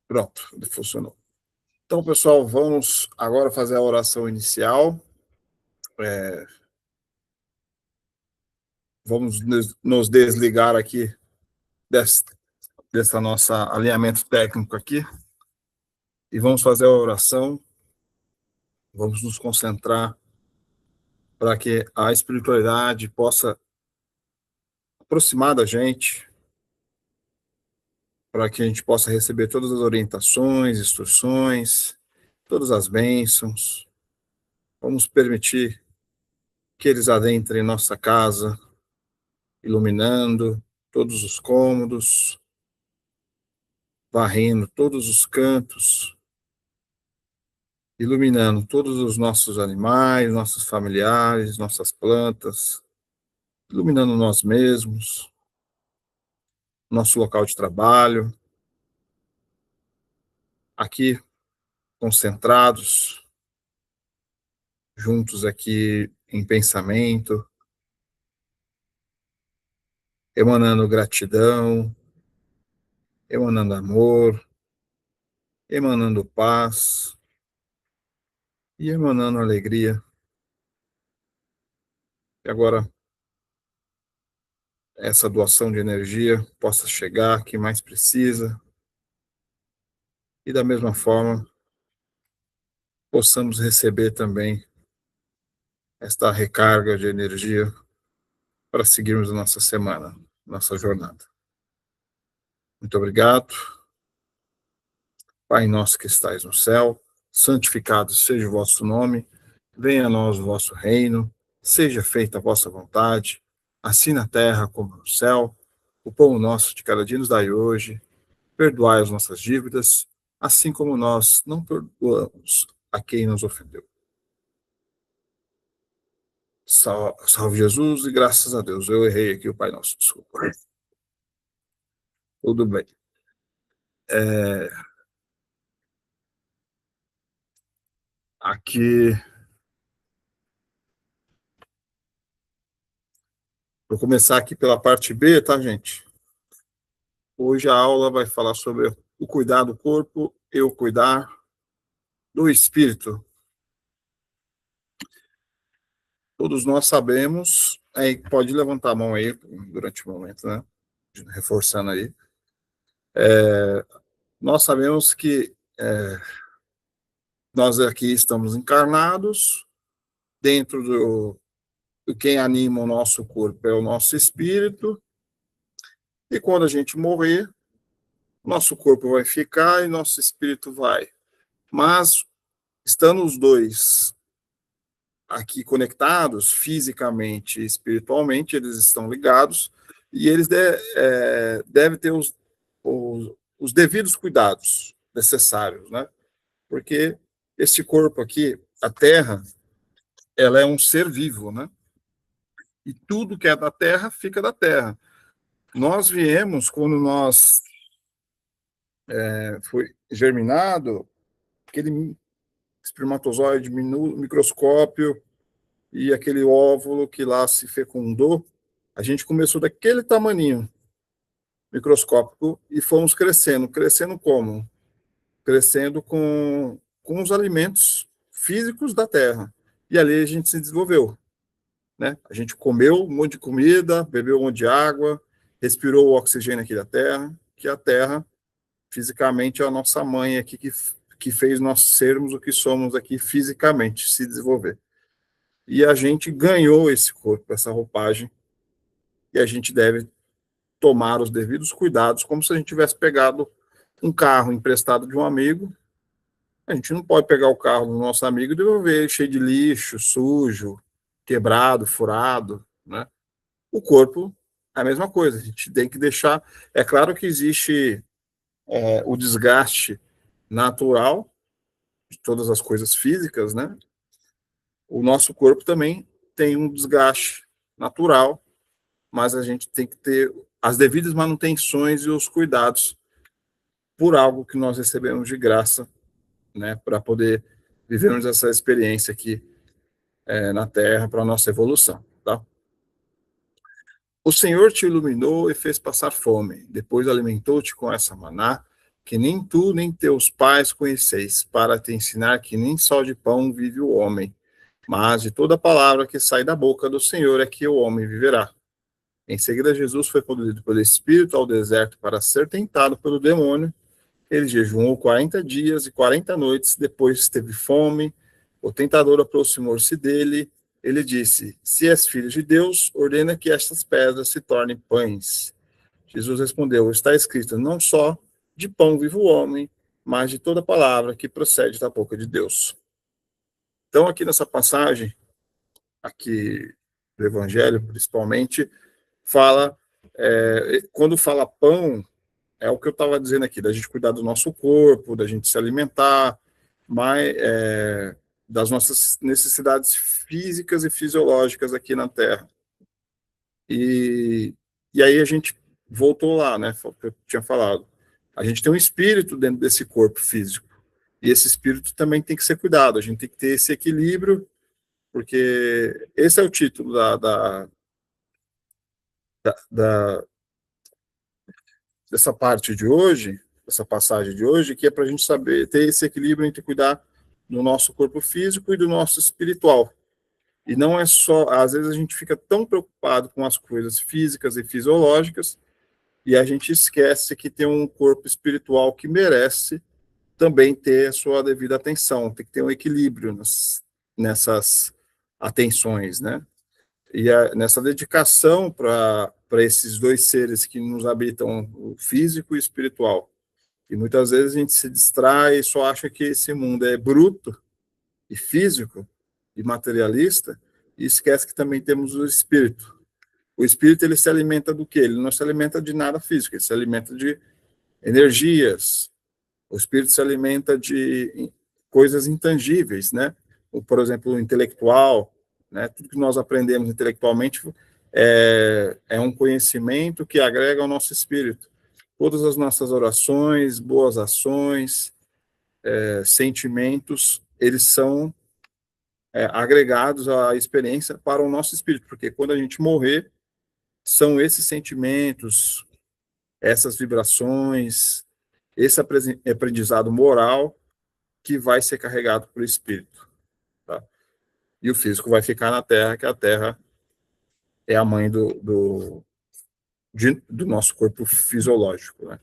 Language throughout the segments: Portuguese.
Pronto, funcionou. Então, pessoal, vamos agora fazer a oração inicial. Vamos nos desligar aqui dessa nossa alinhamento técnico aqui e vamos fazer a oração. Vamos nos concentrar para que a espiritualidade possa aproximar da gente, para que a gente possa receber todas as orientações, instruções, todas as bênçãos. Vamos permitir que eles adentrem nossa casa, iluminando todos os cômodos, varrendo todos os cantos, iluminando todos os nossos animais, nossos familiares, nossas plantas, iluminando nós mesmos, nosso local de trabalho, aqui concentrados, juntos aqui em pensamento, emanando gratidão, emanando amor, emanando paz e emanando alegria. E agora essa doação de energia possa chegar a quem mais precisa e da mesma forma possamos receber também esta recarga de energia para seguirmos a nossa semana, nossa jornada. Muito obrigado. Pai nosso que estais no céu, santificado seja o vosso nome, venha a nós o vosso reino, seja feita a vossa vontade, assim na terra como no céu. O pão nosso de cada dia nos dai hoje, perdoai as nossas dívidas, assim como nós não perdoamos a quem nos ofendeu. Salve Jesus e graças a Deus. Eu errei aqui o Pai Nosso, desculpa. Tudo bem. Aqui, vou começar aqui pela parte B, tá, gente? Hoje a aula vai falar sobre o cuidar do corpo e o cuidar do espírito. Todos nós sabemos, pode levantar a mão aí durante o momento, né? Reforçando aí. Nós sabemos que nós aqui estamos encarnados, dentro do quem anima o nosso corpo é o nosso espírito, e quando a gente morrer, nosso corpo vai ficar e nosso espírito vai. Mas, estando os dois aqui conectados, fisicamente e espiritualmente, eles estão ligados, e eles devem ter os devidos cuidados necessários, né? Porque esse corpo aqui, a Terra, ela é um ser vivo, né? E tudo que é da Terra fica da Terra. Nós viemos, quando nós foi germinado, aquele espermatozoide microscópio e aquele óvulo que lá se fecundou, a gente começou daquele tamaninho microscópico e fomos crescendo. Crescendo como? Crescendo com os alimentos físicos da Terra. E ali a gente se desenvolveu, né? A gente comeu um monte de comida, bebeu um monte de água, respirou o oxigênio aqui da Terra, que a Terra, fisicamente, é a nossa mãe aqui que fez nós sermos o que somos aqui fisicamente, se desenvolver. E a gente ganhou esse corpo, essa roupagem, e a gente deve tomar os devidos cuidados, como se a gente tivesse pegado um carro emprestado de um amigo. A gente não pode pegar o carro do nosso amigo e devolver cheio de lixo, sujo, quebrado, furado, né? O corpo é a mesma coisa, a gente tem que deixar. É claro que existe o desgaste natural de todas as coisas físicas, né? O nosso corpo também tem um desgaste natural, mas a gente tem que ter as devidas manutenções e os cuidados por algo que nós recebemos de graça, né, para poder vivermos essa experiência aqui na Terra para a nossa evolução, tá? O Senhor te iluminou e fez passar fome, depois alimentou-te com essa maná que nem tu nem teus pais conheceis, para te ensinar que nem só de pão vive o homem, mas de toda palavra que sai da boca do Senhor é que o homem viverá. Em seguida, Jesus foi conduzido pelo Espírito ao deserto para ser tentado pelo demônio. Ele jejuou 40 dias e 40 noites, depois teve fome. O tentador aproximou-se dele. Ele disse: Se és filho de Deus, ordena que estas pedras se tornem pães. Jesus respondeu: Está escrito, não só de pão vive o homem, mas de toda palavra que procede da boca de Deus. Então, aqui nessa passagem, aqui do Evangelho, principalmente, fala, quando fala pão, é o que eu estava dizendo aqui, da gente cuidar do nosso corpo, da gente se alimentar, mas, das nossas necessidades físicas e fisiológicas aqui na Terra. E aí a gente voltou lá, né? Foi o que eu tinha falado. A gente tem um espírito dentro desse corpo físico. E esse espírito também tem que ser cuidado. A gente tem que ter esse equilíbrio, porque esse é o título dessa parte de hoje, dessa passagem de hoje, que é para a gente saber ter esse equilíbrio entre cuidar do nosso corpo físico e do nosso espiritual. E não é só, às vezes a gente fica tão preocupado com as coisas físicas e fisiológicas, e a gente esquece que tem um corpo espiritual que merece também ter a sua devida atenção, tem que ter um equilíbrio nessas atenções, né? E nessa dedicação para esses dois seres que nos habitam, o físico e o espiritual. E muitas vezes a gente se distrai e só acha que esse mundo é bruto e físico e materialista, e esquece que também temos o espírito. O espírito, ele se alimenta do quê? Ele não se alimenta de nada físico, ele se alimenta de energias. O espírito se alimenta de coisas intangíveis, né? Por exemplo, o intelectual, né? Tudo que nós aprendemos intelectualmente é um conhecimento que agrega ao nosso espírito. Todas as nossas orações, boas ações, sentimentos, eles são agregados à experiência para o nosso espírito, porque quando a gente morrer, são esses sentimentos, essas vibrações, esse aprendizado moral que vai ser carregado pelo espírito. Tá? E o físico vai ficar na Terra, que a Terra é a mãe do nosso corpo fisiológico. Né?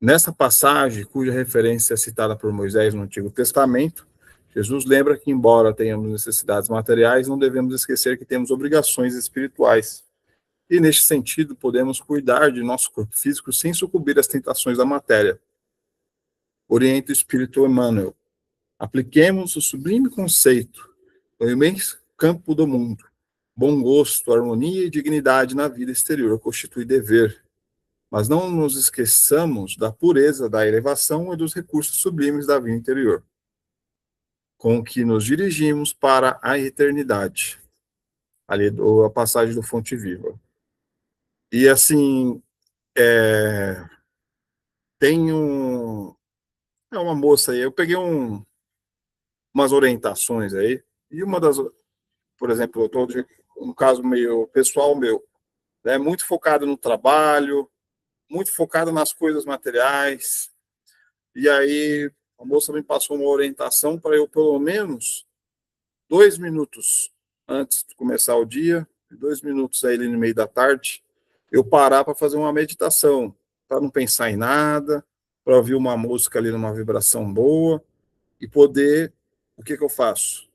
Nessa passagem, cuja referência é citada por Moisés no Antigo Testamento, Jesus lembra que, embora tenhamos necessidades materiais, não devemos esquecer que temos obrigações espirituais. E, neste sentido, podemos cuidar de nosso corpo físico sem sucumbir às tentações da matéria. Orienta o Espírito Emmanuel. Apliquemos o sublime conceito do imenso campo do mundo. Bom gosto, harmonia e dignidade na vida exterior constitui dever. Mas não nos esqueçamos da pureza, da elevação e dos recursos sublimes da vida interior, com que nos dirigimos para a eternidade. Ali a passagem do Fonte Viva. E assim, tem uma moça aí, eu peguei umas orientações aí, e uma das, por exemplo, eu estou um caso meio pessoal meu, né, muito focado no trabalho, muito focado nas coisas materiais, e aí a moça me passou uma orientação para eu, pelo menos, 2 minutos antes de começar o dia, 2 minutos aí no meio da tarde, eu parar para fazer uma meditação, para não pensar em nada, para ouvir uma música ali numa vibração boa, e poder, o que eu faço?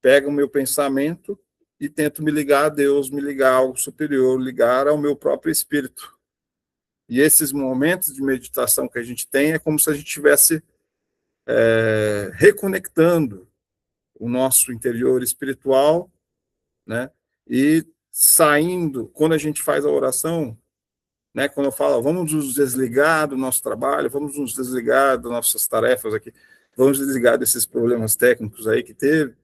Pego o meu pensamento e tento me ligar a Deus, me ligar a algo superior, ligar ao meu próprio espírito. E esses momentos de meditação que a gente tem é como se a gente estivesse reconectando o nosso interior espiritual, né? E saindo, quando a gente faz a oração, né? Quando eu falo, vamos nos desligar do nosso trabalho, vamos nos desligar das nossas tarefas aqui, vamos desligar desses problemas técnicos aí que teve,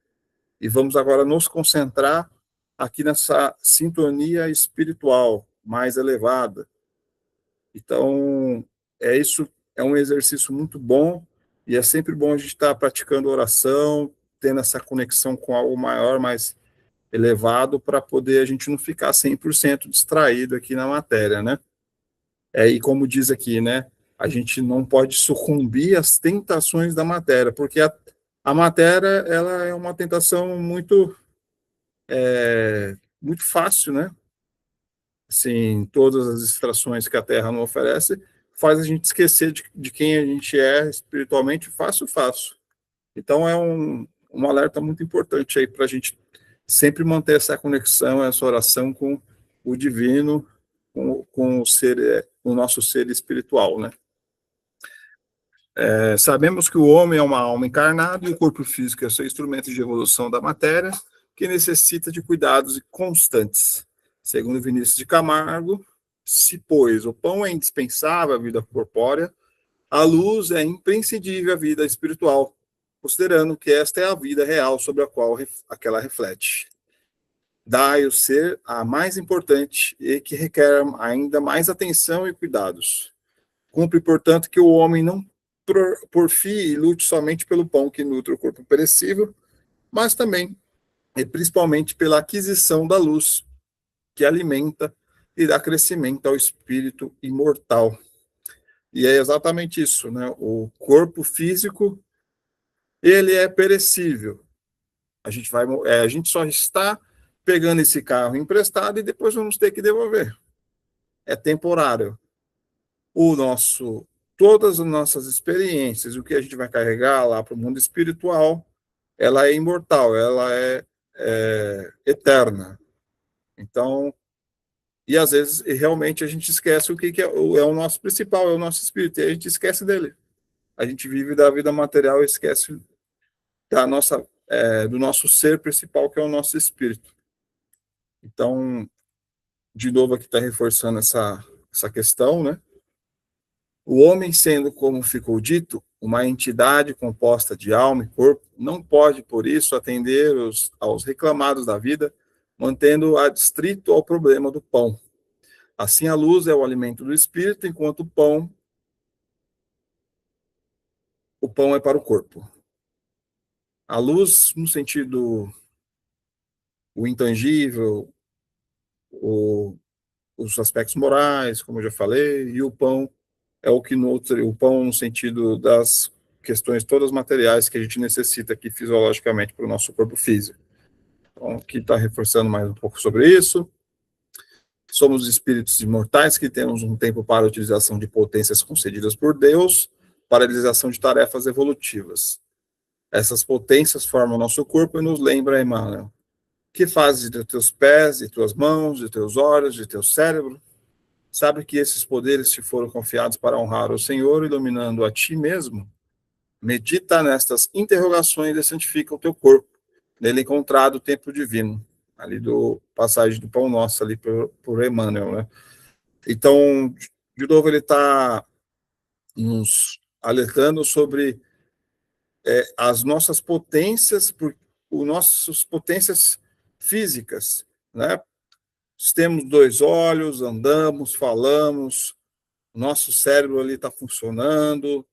e vamos agora nos concentrar aqui nessa sintonia espiritual mais elevada. Então, isso é um exercício muito bom, e é sempre bom a gente estar praticando oração, tendo essa conexão com algo maior, mais elevado, para poder a gente não ficar 100% distraído aqui na matéria, né? E como diz aqui, né? A gente não pode sucumbir às tentações da matéria, porque a matéria ela é uma tentação muito fácil, né? Assim, todas as distrações que a Terra não oferece faz a gente esquecer de quem a gente é espiritualmente fácil, fácil. Então é um alerta muito importante aí para a gente sempre manter essa conexão, essa oração com o divino, com o ser, o nosso ser espiritual, né? Sabemos que o homem é uma alma encarnada e o corpo físico é seu instrumento de evolução da matéria, que necessita de cuidados constantes. Segundo Vinícius de Camargo, se, pois, o pão é indispensável à vida corpórea, a luz é imprescindível à vida espiritual, considerando que esta é a vida real sobre a qual aquela reflete. Dai o ser a mais importante e que requer ainda mais atenção e cuidados. Cumpre, portanto, que o homem não porfie e lute somente pelo pão que nutre o corpo perecível, mas também e principalmente pela aquisição da luz que alimenta e dá crescimento ao espírito imortal. E é exatamente isso, né? O corpo físico, ele é perecível. A gente só está pegando esse carro emprestado e depois vamos ter que devolver. É temporário. Todas as nossas experiências, o que a gente vai carregar lá para o mundo espiritual, ela é imortal, ela é eterna. Então, e às vezes realmente a gente esquece o que é o nosso principal, é o nosso espírito, e a gente esquece dele. A gente vive da vida material e esquece do nosso ser principal, que é o nosso espírito. Então, de novo aqui está reforçando essa questão, né? O homem, sendo, como ficou dito, uma entidade composta de alma e corpo, não pode, por isso, atender aos reclamados da vida, mantendo adstrito ao problema do pão. Assim, a luz é o alimento do espírito, enquanto o pão é para o corpo. A luz, no sentido o intangível, os aspectos morais, como eu já falei, e o pão é o que nutre, o pão no sentido das questões todas materiais que a gente necessita aqui fisiologicamente para o nosso corpo físico. Então, aqui está reforçando mais um pouco sobre isso. Somos espíritos imortais que temos um tempo para a utilização de potências concedidas por Deus para a realização de tarefas evolutivas. Essas potências formam nosso corpo e nos lembra, Emmanuel, que fazes de teus pés, de tuas mãos, de teus olhos, de teu cérebro? Sabe que esses poderes te foram confiados para honrar o Senhor, iluminando a ti mesmo? Medita nestas interrogações e santifica o teu corpo, nele encontrado o tempo divino. Ali do passagem do Pão Nosso, ali por Emmanuel, né? Então, de novo, ele está nos alertando sobre as nossas potências, as nossas potências físicas, né? Temos dois olhos, andamos, falamos, nosso cérebro ali está funcionando,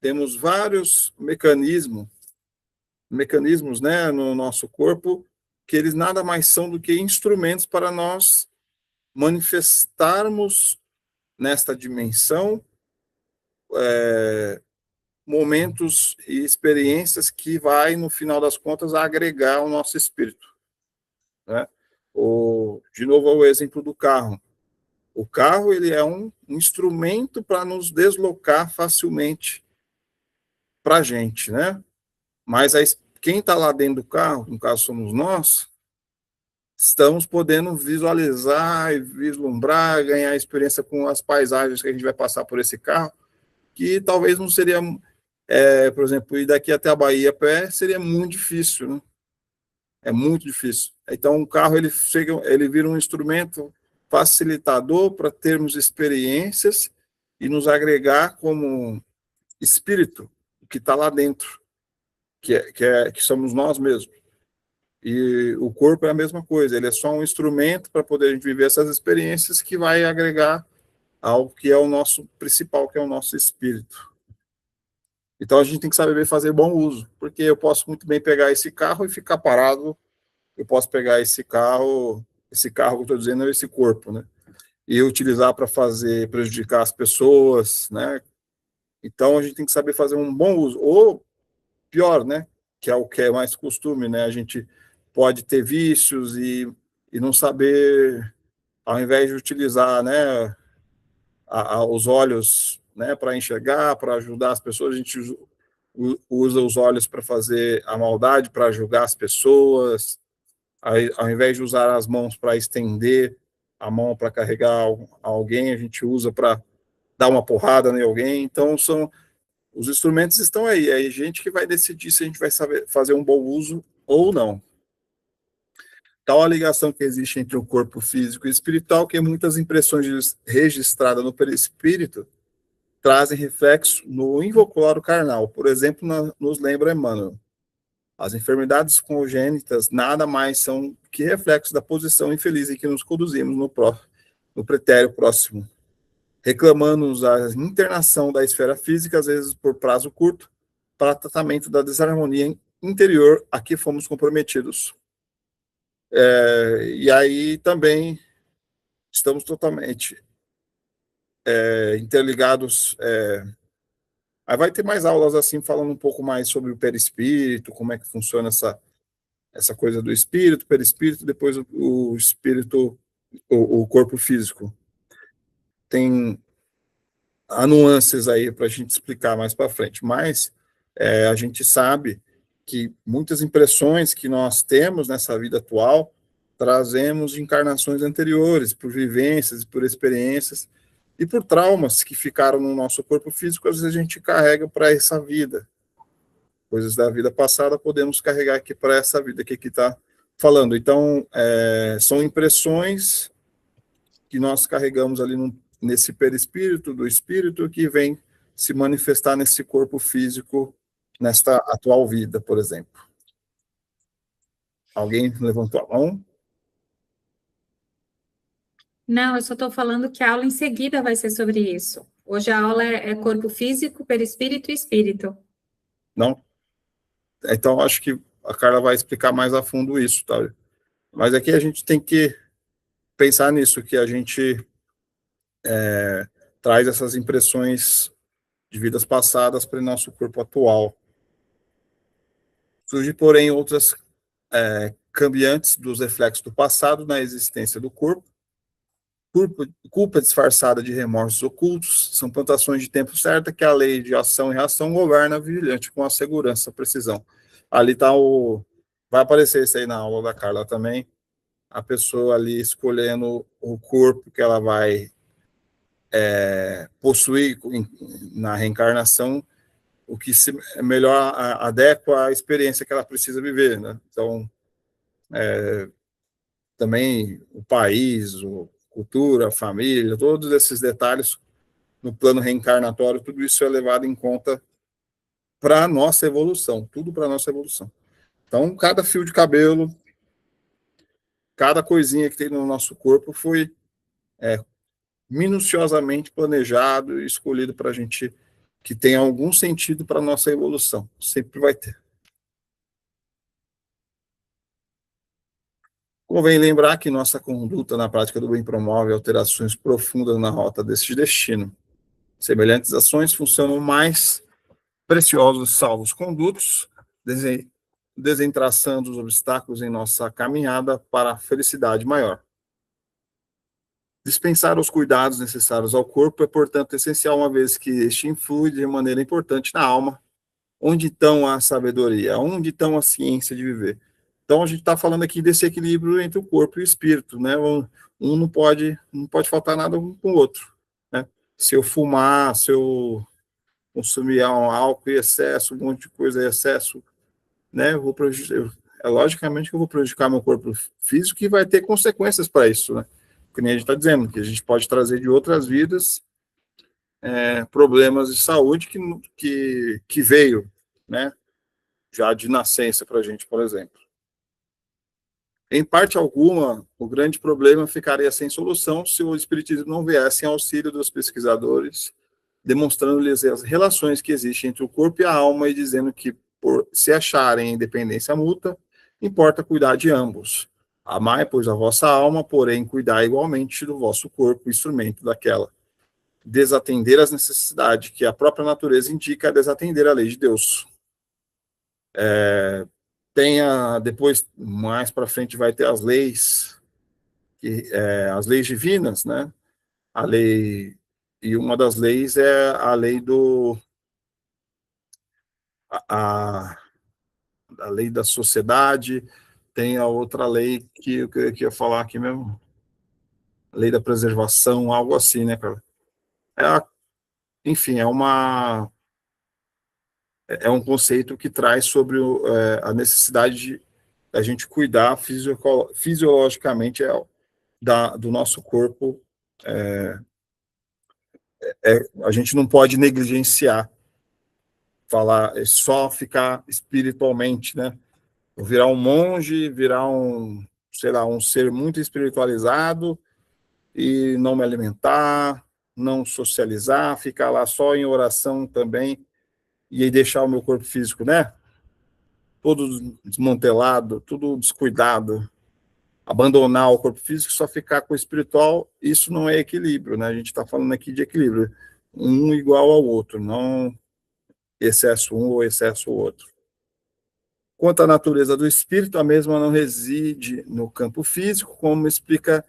temos vários mecanismos, né, no nosso corpo, que eles nada mais são do que instrumentos para nós manifestarmos nesta dimensão momentos e experiências que vai, no final das contas, agregar ao nosso espírito, né? De novo, o exemplo do carro. O carro, ele é um instrumento para nos deslocar facilmente para a gente, né? Mas quem está lá dentro do carro, no caso somos nós, estamos podendo visualizar e vislumbrar, ganhar experiência com as paisagens que a gente vai passar por esse carro, que talvez não seria, por exemplo, ir daqui até a Bahia a pé seria muito difícil, né? É muito difícil. Então, o carro ele vira um instrumento facilitador para termos experiências e nos agregar como espírito que está lá dentro, que somos nós mesmos. E o corpo é a mesma coisa, ele é só um instrumento para poder a gente viver essas experiências que vai agregar ao que é o nosso principal, que é o nosso espírito. Então a gente tem que saber fazer bom uso, porque eu posso muito bem pegar esse carro e ficar parado, eu posso pegar esse carro que eu estou dizendo é esse corpo, né? E utilizar para prejudicar as pessoas, né? Então, a gente tem que saber fazer um bom uso. Ou, pior, né? Que é o que é mais costume, né? A gente pode ter vícios e não saber, ao invés de utilizar, né, os olhos, né, para enxergar, para ajudar as pessoas, a gente usa os olhos para fazer a maldade, para julgar as pessoas, ao invés de usar as mãos para estender a mão para carregar alguém, a gente usa para dar uma porrada em alguém. Então, os instrumentos estão aí, é a gente que vai decidir se a gente vai saber fazer um bom uso ou não. Tal a ligação que existe entre o corpo físico e espiritual, que muitas impressões registradas no perispírito trazem reflexo no involucro carnal. Por exemplo, nos lembra Emmanuel. As enfermidades congênitas nada mais são que reflexos da posição infeliz em que nos conduzimos no pretérito próximo, reclamando-nos a internação da esfera física, às vezes por prazo curto, para tratamento da desarmonia interior a que fomos comprometidos. E aí também estamos totalmente interligados. Aí vai ter mais aulas assim, falando um pouco mais sobre o perispírito, como é que funciona essa coisa do espírito, perispírito, depois o espírito, o corpo físico. Tem há nuances aí para a gente explicar mais para frente, mas a gente sabe que muitas impressões que nós temos nessa vida atual trazemos de encarnações anteriores, por vivências, por experiências e por traumas que ficaram no nosso corpo físico, às vezes a gente carrega para essa vida. Coisas da vida passada podemos carregar aqui para essa vida que aqui está falando. Então, são impressões que nós carregamos ali nesse perispírito do espírito que vem se manifestar nesse corpo físico, nesta atual vida, por exemplo. Alguém levantou a mão? Não, eu só estou falando que a aula em seguida vai ser sobre isso. Hoje a aula é corpo físico, perispírito e espírito. Não? Então, acho que a Carla vai explicar mais a fundo isso, tá? Mas aqui a gente tem que pensar nisso, que a gente traz essas impressões de vidas passadas para o nosso corpo atual. Surge, porém, outras cambiantes dos reflexos do passado na existência do corpo. Culpa disfarçada de remorsos ocultos, são plantações de tempo certa que a lei de ação e reação governa vigilante com a segurança, a precisão. Ali está vai aparecer isso aí na aula da Carla também, a pessoa ali escolhendo o corpo que ela vai possuir na reencarnação, o que melhor adequa à experiência que ela precisa viver, né? Então, também o país, cultura, a família, todos esses detalhes no plano reencarnatório, tudo isso é levado em conta para a nossa evolução, tudo para a nossa evolução. Então, cada fio de cabelo, cada coisinha que tem no nosso corpo foi minuciosamente planejado e escolhido para a gente que tenha algum sentido para a nossa evolução. Sempre vai ter. Convém lembrar que nossa conduta na prática do bem promove alterações profundas na rota desse destino. Semelhantes ações funcionam mais preciosos salvos condutos, desentraçando os obstáculos em nossa caminhada para a felicidade maior. Dispensar os cuidados necessários ao corpo é, portanto, essencial, uma vez que este influi de maneira importante na alma. Onde estão a sabedoria? Onde estão a ciência de viver? Então, a gente está falando aqui desse equilíbrio entre o corpo e o espírito, né? Um não pode faltar nada um com o outro, né? Se eu fumar, se eu consumir um álcool em excesso, um monte de coisa em excesso, né? Eu vou prejudicar, logicamente que eu vou prejudicar meu corpo físico e vai ter consequências para isso, né? Que nem a gente está dizendo, que a gente pode trazer de outras vidas problemas de saúde que veio, né? Já de nascença para a gente, por exemplo. Em parte alguma, o grande problema ficaria sem solução se o espiritismo não viesse em auxílio dos pesquisadores, demonstrando-lhes as relações que existem entre o corpo e a alma e dizendo que, por se acharem independência mútua, importa cuidar de ambos. Amai, pois, a vossa alma, porém, cuidar igualmente do vosso corpo, instrumento daquela. desatender às necessidades, que a própria natureza indica desatender a lei de Deus. Depois, mais para frente, vai ter as leis, as leis divinas, né? A lei, e uma das leis é a lei a, a lei da sociedade, tem a outra lei que eu queria falar aqui mesmo, a lei da preservação, algo assim, né, cara? Enfim, é um conceito que traz sobre a necessidade de a gente cuidar fisiologicamente do nosso corpo. A gente não pode negligenciar, falar, só ficar espiritualmente, né? Virar um monge, virar sei lá, um ser muito espiritualizado e não me alimentar, não socializar, ficar lá só em oração também e aí deixar o meu corpo físico, né? Todo desmantelado, tudo descuidado, abandonar o corpo físico, só ficar com o espiritual, isso não é equilíbrio, né? A gente está falando aqui de equilíbrio, um igual ao outro, não excesso um ou excesso o outro. Quanto à natureza do espírito, a mesma não reside no campo físico, como explica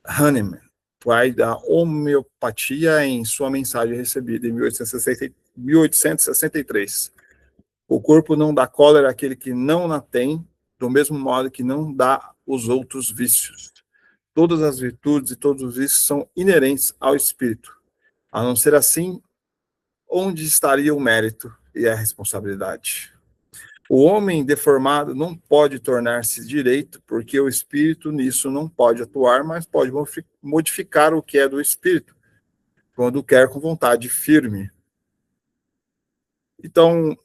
Hahnemann, pai da homeopatia, em sua mensagem recebida em 1863. O corpo não dá cólera àquele que não a tem, do mesmo modo que não dá os outros vícios. Todas as virtudes e todos os vícios são inerentes ao espírito. A não ser assim, onde estaria o mérito e a responsabilidade? O homem deformado não pode tornar-se direito, porque o espírito nisso não pode atuar, mas pode modificar o que é do espírito, quando quer com vontade firme. Então,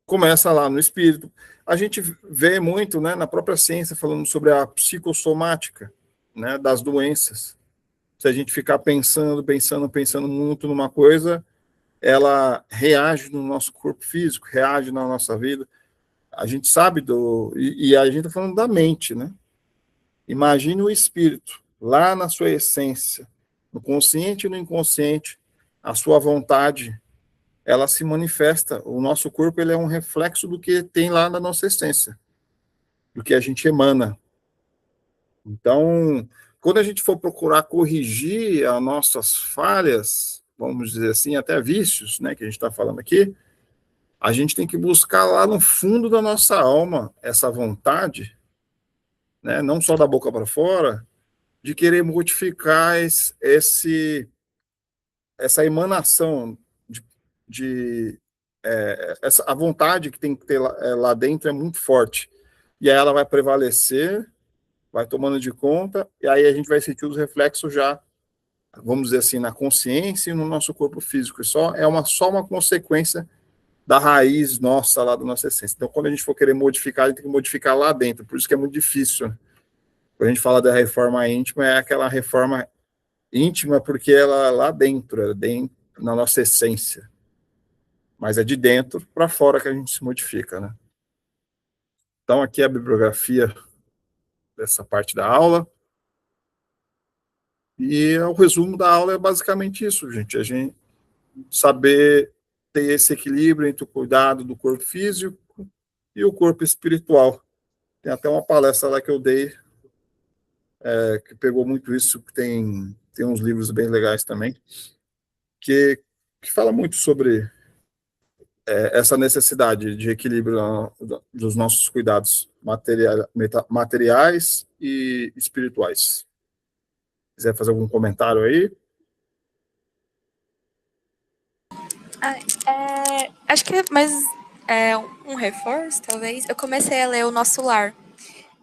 começa lá no espírito. A gente vê muito, né, na própria ciência falando sobre a psicossomática, né, das doenças. Se a gente ficar pensando muito numa coisa, ela reage no nosso corpo físico, reage na nossa vida. A gente sabe e a gente está falando da mente, né? Imagine o espírito, lá na sua essência, no consciente e no inconsciente, a sua vontade, ela se manifesta. O nosso corpo, ele é um reflexo do que tem lá na nossa essência, do que a gente emana. Então, quando a gente for procurar corrigir as nossas falhas, vamos dizer assim, até vícios, né, que a gente está falando aqui, a gente tem que buscar lá no fundo da nossa alma essa vontade, né, não só da boca para fora, de querer modificar essa emanação a vontade que tem que ter lá dentro é muito forte. E aí ela vai prevalecer, vai tomando de conta, e aí a gente vai sentir os reflexos já, vamos dizer assim, na consciência e no nosso corpo físico. Só uma consequência da raiz nossa, lá da nossa essência. Então, quando a gente for querer modificar, a gente tem que modificar lá dentro. Por isso que é muito difícil. Quando a gente fala da reforma íntima, é aquela reforma íntima porque ela é lá dentro, na nossa essência. Mas é de dentro para fora que a gente se modifica, né? Então, aqui é a bibliografia dessa parte da aula. E o resumo da aula é basicamente isso, gente. A gente saber ter esse equilíbrio entre o cuidado do corpo físico e o corpo espiritual. Tem até uma palestra lá que eu dei, que pegou muito isso, que tem uns livros bem legais também, que fala muito sobre essa necessidade de equilíbrio dos nossos cuidados materiais e espirituais. Quiser fazer algum comentário aí? Acho que é mais um reforço, talvez. Eu comecei a ler O Nosso Lar.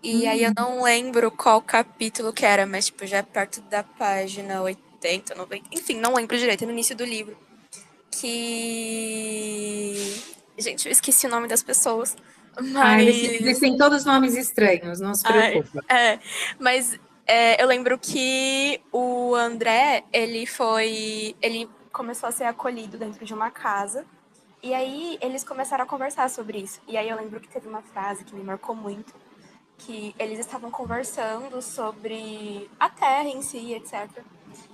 E aí eu não lembro qual capítulo que era, mas tipo, já é perto da página 80, 90. Enfim, não lembro direito, é no início do livro. Gente, eu esqueci o nome das pessoas. Eles têm todos nomes estranhos, não se preocupa. Mas eu lembro que o André, ele começou a ser acolhido dentro de uma casa. E aí eles começaram a conversar sobre isso. E aí eu lembro que teve uma frase que me marcou muito, que eles estavam conversando sobre a Terra em si, etc.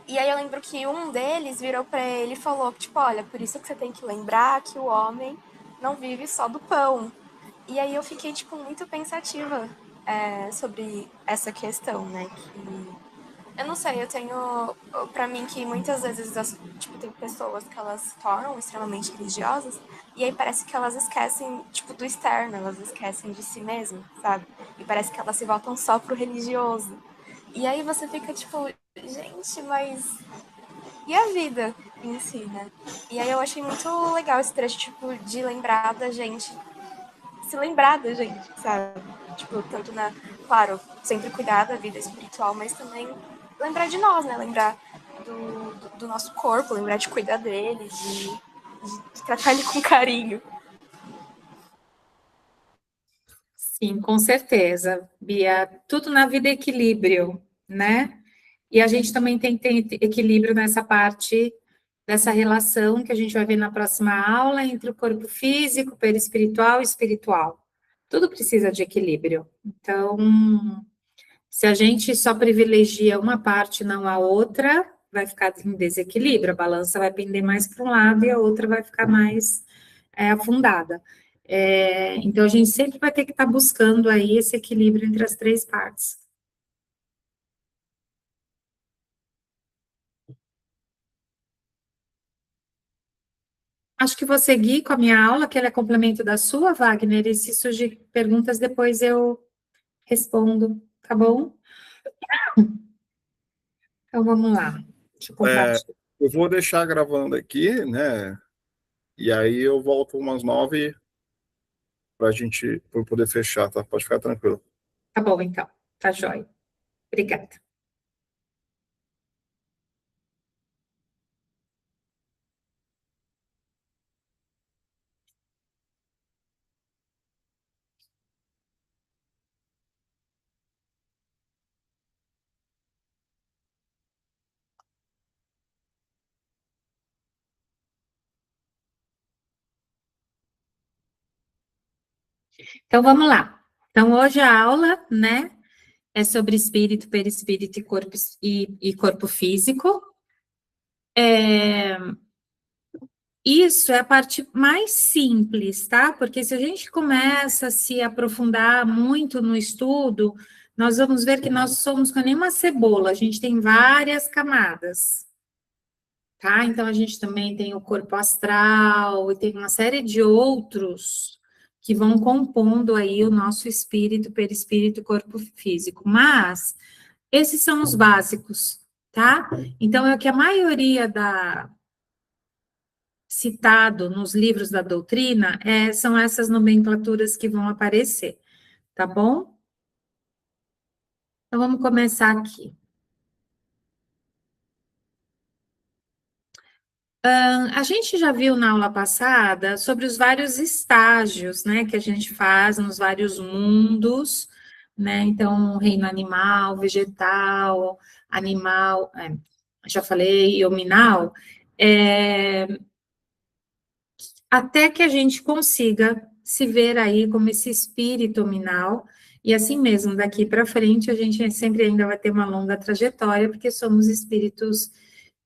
E aí eu lembro que um deles virou pra ele e falou, tipo, olha, por isso que você tem que lembrar que o homem não vive só do pão. E aí eu fiquei, tipo, muito pensativa sobre essa questão, né? Que eu não sei, eu tenho pra mim que muitas vezes tipo, tem pessoas que elas se tornam extremamente religiosas e aí parece que elas esquecem, tipo, do externo, elas esquecem de si mesmas, sabe? E parece que elas se voltam só pro religioso. E aí você fica tipo, gente, mas e a vida em si, né? E aí eu achei muito legal esse trecho, tipo, de lembrar da gente, se lembrar da gente, sabe? Tipo, tanto na, claro, sempre cuidar da vida espiritual, mas também lembrar de nós, né? Lembrar do nosso corpo, lembrar de cuidar dele, de tratar ele com carinho. Sim, com certeza, Bia. Tudo na vida é equilíbrio, né? E a gente também tem que ter equilíbrio nessa parte dessa relação que a gente vai ver na próxima aula entre o corpo físico, perispiritual e espiritual. Tudo precisa de equilíbrio. Então, se a gente só privilegia uma parte, não a outra, vai ficar em desequilíbrio. A balança vai pender mais para um lado e a outra vai ficar mais afundada. Então, a gente sempre vai ter que estar buscando aí esse equilíbrio entre as três partes. Acho que vou seguir com a minha aula, que ela é complemento da sua, Wagner, e se surgir perguntas, depois eu respondo, tá bom? Então, vamos lá. Deixa eu compartilhar. Eu vou deixar gravando aqui, né? E aí eu volto umas 9 para a gente poder fechar, tá? Pode ficar tranquilo. Tá bom, então. Tá jóia. Obrigada. Então, vamos lá. Então, hoje a aula, né, é sobre espírito, perispírito e corpo físico. Isso é a parte mais simples, tá? Porque se a gente começa a se aprofundar muito no estudo, nós vamos ver que nós somos como nem uma cebola, a gente tem várias camadas, tá? Então, a gente também tem o corpo astral e tem uma série de outros que vão compondo aí o nosso espírito, perispírito e corpo físico. Mas esses são os básicos, tá? Então, é o que a maioria citado nos livros da doutrina, são essas nomenclaturas que vão aparecer, tá bom? Então, vamos começar aqui. A gente já viu na aula passada sobre os vários estágios, né, que a gente faz nos vários mundos, né, então, reino animal, vegetal, animal, já falei, hominal, até que a gente consiga se ver aí como esse espírito hominal, e assim mesmo, daqui para frente, a gente sempre ainda vai ter uma longa trajetória, porque somos espíritos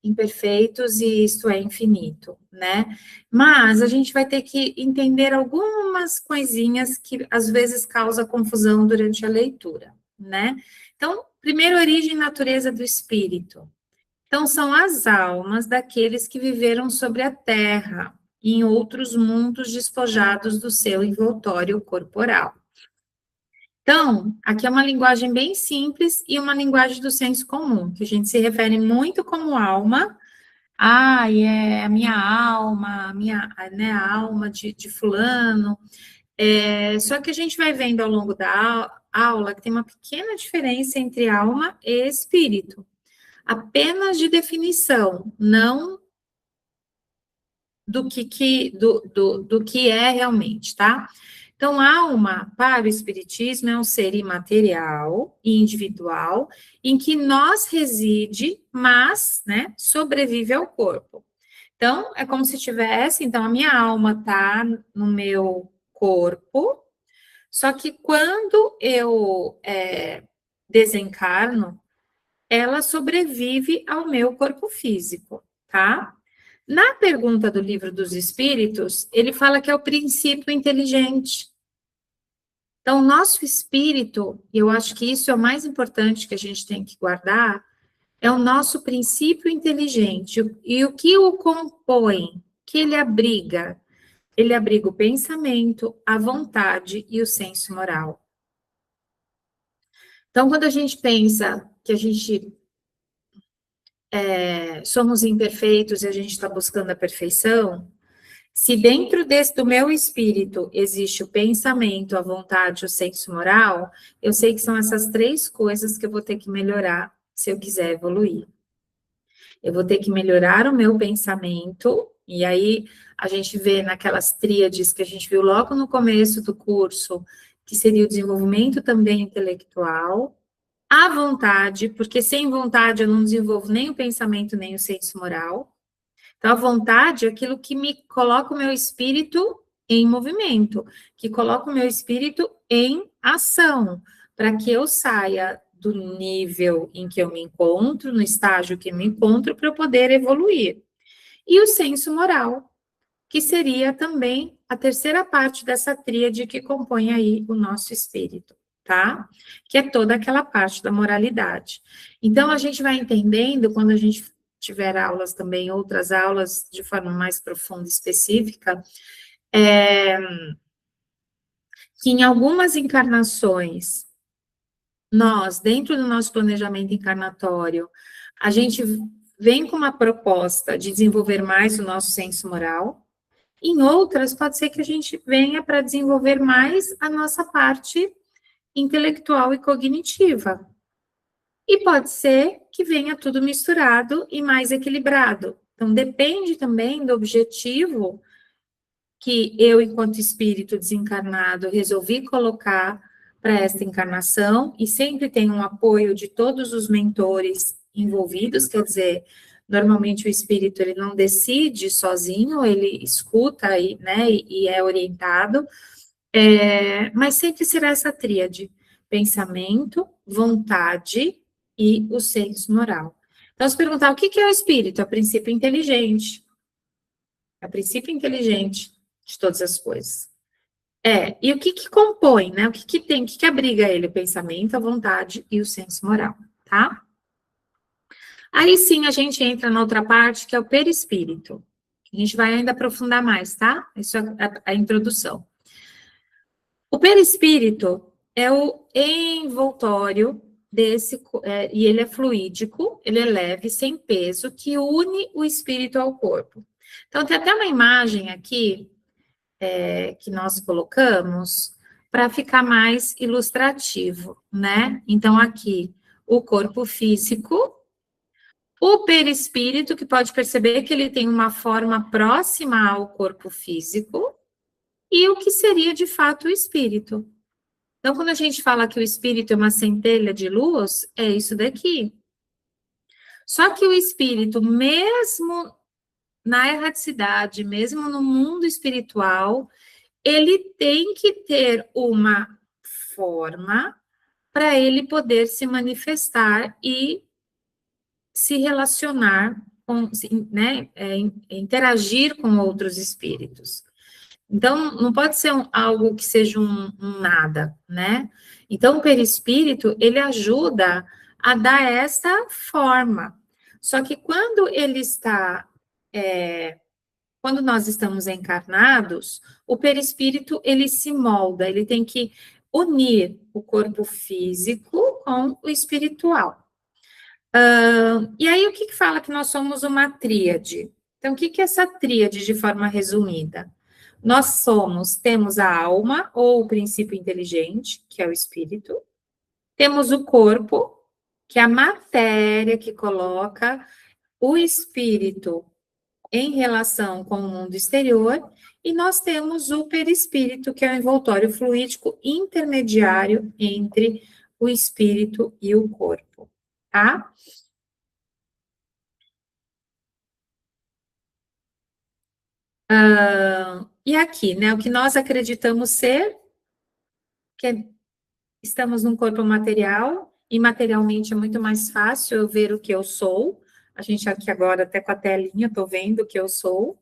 imperfeitos e isto é infinito, né? Mas a gente vai ter que entender algumas coisinhas que às vezes causa confusão durante a leitura, né? Então, primeiro, origem e natureza do espírito. Então, são as almas daqueles que viveram sobre a terra, e em outros mundos despojados do seu envoltório corporal. Então, aqui é uma linguagem bem simples e uma linguagem do senso comum, que a gente se refere muito como alma. É a minha alma, né, a alma de fulano. Só que a gente vai vendo ao longo da aula que tem uma pequena diferença entre alma e espírito. Apenas de definição, não do que é realmente, tá? Então, alma, para o Espiritismo, é um ser imaterial e individual, em que nós reside, mas, né, sobrevive ao corpo. Então, é como se tivesse, então, a minha alma está no meu corpo, só que quando eu desencarno, ela sobrevive ao meu corpo físico, tá? Na pergunta do Livro dos Espíritos, ele fala que é o princípio inteligente. Então, o nosso espírito, eu acho que isso é o mais importante que a gente tem que guardar, é o nosso princípio inteligente. E o que o compõe, que ele abriga? Ele abriga o pensamento, a vontade e o senso moral. Então, quando a gente pensa que a gente somos imperfeitos e a gente está buscando a perfeição, se dentro do meu espírito existe o pensamento, a vontade, o senso moral, eu sei que são essas 3 coisas que eu vou ter que melhorar se eu quiser evoluir. Eu vou ter que melhorar o meu pensamento, e aí a gente vê naquelas tríades que a gente viu logo no começo do curso, que seria o desenvolvimento também intelectual, a vontade, porque sem vontade eu não desenvolvo nem o pensamento, nem o senso moral. Então, a vontade é aquilo que me coloca o meu espírito em movimento, que coloca o meu espírito em ação, para que eu saia do nível em que eu me encontro, no estágio que eu me encontro, para eu poder evoluir. E o senso moral, que seria também a terceira parte dessa tríade que compõe aí o nosso espírito, tá? Que é toda aquela parte da moralidade. Então, a gente vai entendendo, quando a gente tiver aulas também, outras aulas de forma mais profunda e específica, que em algumas encarnações, nós, dentro do nosso planejamento encarnatório, a gente vem com uma proposta de desenvolver mais o nosso senso moral. Em outras, pode ser que a gente venha para desenvolver mais a nossa parte intelectual e cognitiva. E pode ser que venha tudo misturado e mais equilibrado. Então, depende também do objetivo que eu, enquanto espírito desencarnado, resolvi colocar para esta encarnação, e sempre tem um apoio de todos os mentores envolvidos, quer dizer, normalmente o espírito ele não decide sozinho, ele escuta e, né, e é orientado, mas sempre será essa tríade: pensamento, vontade e o senso moral. Então, se perguntar o que é o espírito? É o princípio inteligente. É o princípio inteligente de todas as coisas. E o que compõe, né? O que tem, o que abriga ele? O pensamento, a vontade e o senso moral, tá? Aí sim a gente entra na outra parte, que é o perispírito. A gente vai ainda aprofundar mais, tá? Isso é a introdução. O perispírito é o envoltório desse, e ele é fluídico, ele é leve, sem peso, que une o espírito ao corpo. Então, tem até uma imagem aqui, que nós colocamos, para ficar mais ilustrativo, né? Então, aqui, o corpo físico, o perispírito, que pode perceber que ele tem uma forma próxima ao corpo físico, e o que seria, de fato, o espírito. Então, quando a gente fala que o espírito é uma centelha de luz, é isso daqui. Só que o espírito, mesmo na erraticidade, mesmo no mundo espiritual, ele tem que ter uma forma para ele poder se manifestar e se relacionar com, né, interagir com outros espíritos. Então, não pode ser algo que seja um nada, né? Então, o perispírito, ele ajuda a dar essa forma. Só que quando ele está, quando nós estamos encarnados, o perispírito, ele se molda, ele tem que unir o corpo físico com o espiritual. E aí, o que fala que nós somos uma tríade? Então, o que é essa tríade de forma resumida? Nós temos a alma, ou o princípio inteligente, que é o espírito, temos o corpo, que é a matéria que coloca o espírito em relação com o mundo exterior, e nós temos o perispírito, que é o envoltório fluídico intermediário entre o espírito e o corpo, tá? E aqui, né, o que nós acreditamos ser, que estamos num corpo material, imaterialmente é muito mais fácil eu ver o que eu sou. A gente aqui agora, até com a telinha, estou vendo o que eu sou,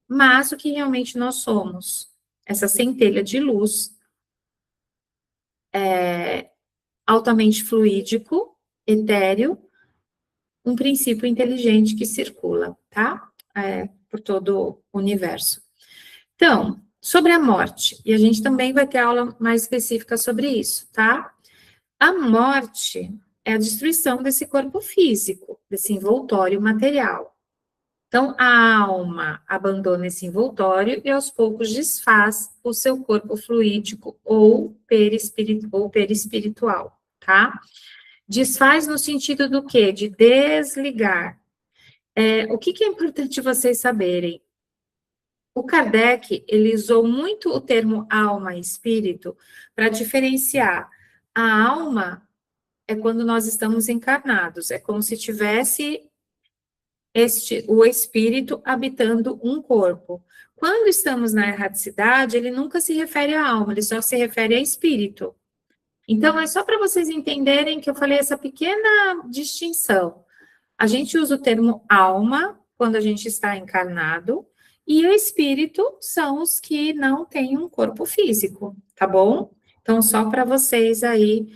mas o que realmente nós somos. Essa centelha de luz, altamente fluídico, etéreo, um princípio inteligente que circula, tá? Por todo o universo. Então, sobre a morte, e a gente também vai ter aula mais específica sobre isso, tá? A morte é a destruição desse corpo físico, desse envoltório material. Então, a alma abandona esse envoltório e aos poucos desfaz o seu corpo fluídico ou perispiritual, tá? Desfaz no sentido do quê? De desligar. O que é importante vocês saberem? O Kardec, ele usou muito o termo alma e espírito para diferenciar. A alma é quando nós estamos encarnados, é como se tivesse o espírito habitando um corpo. Quando estamos na erraticidade, ele nunca se refere à alma, ele só se refere a espírito. Então, é só para vocês entenderem que eu falei essa pequena distinção. A gente usa o termo alma quando a gente está encarnado, e o espírito são os que não têm um corpo físico, tá bom? Então, só para vocês aí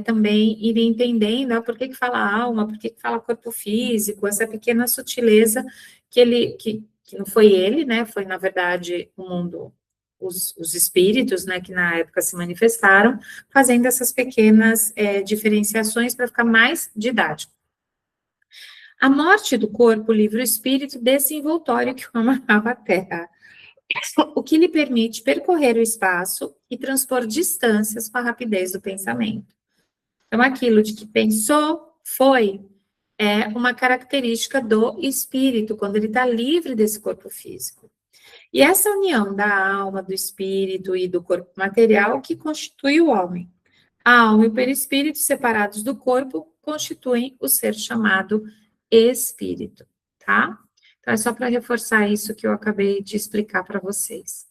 também irem entendendo por que fala alma, por que fala corpo físico, essa pequena sutileza que não foi ele, né? Foi, na verdade, o mundo, os espíritos, né, que na época se manifestaram, fazendo essas pequenas diferenciações para ficar mais didático. A morte do corpo livra o espírito desse envoltório que o amarrava à terra, o que lhe permite percorrer o espaço e transpor distâncias com a rapidez do pensamento. Então, aquilo de que pensou, foi, é uma característica do espírito, quando ele está livre desse corpo físico. E essa união da alma, do espírito e do corpo material que constitui o homem. A alma e o perispírito, separados do corpo, constituem o ser chamado espírito, tá? Então, é só para reforçar isso que eu acabei de explicar para vocês.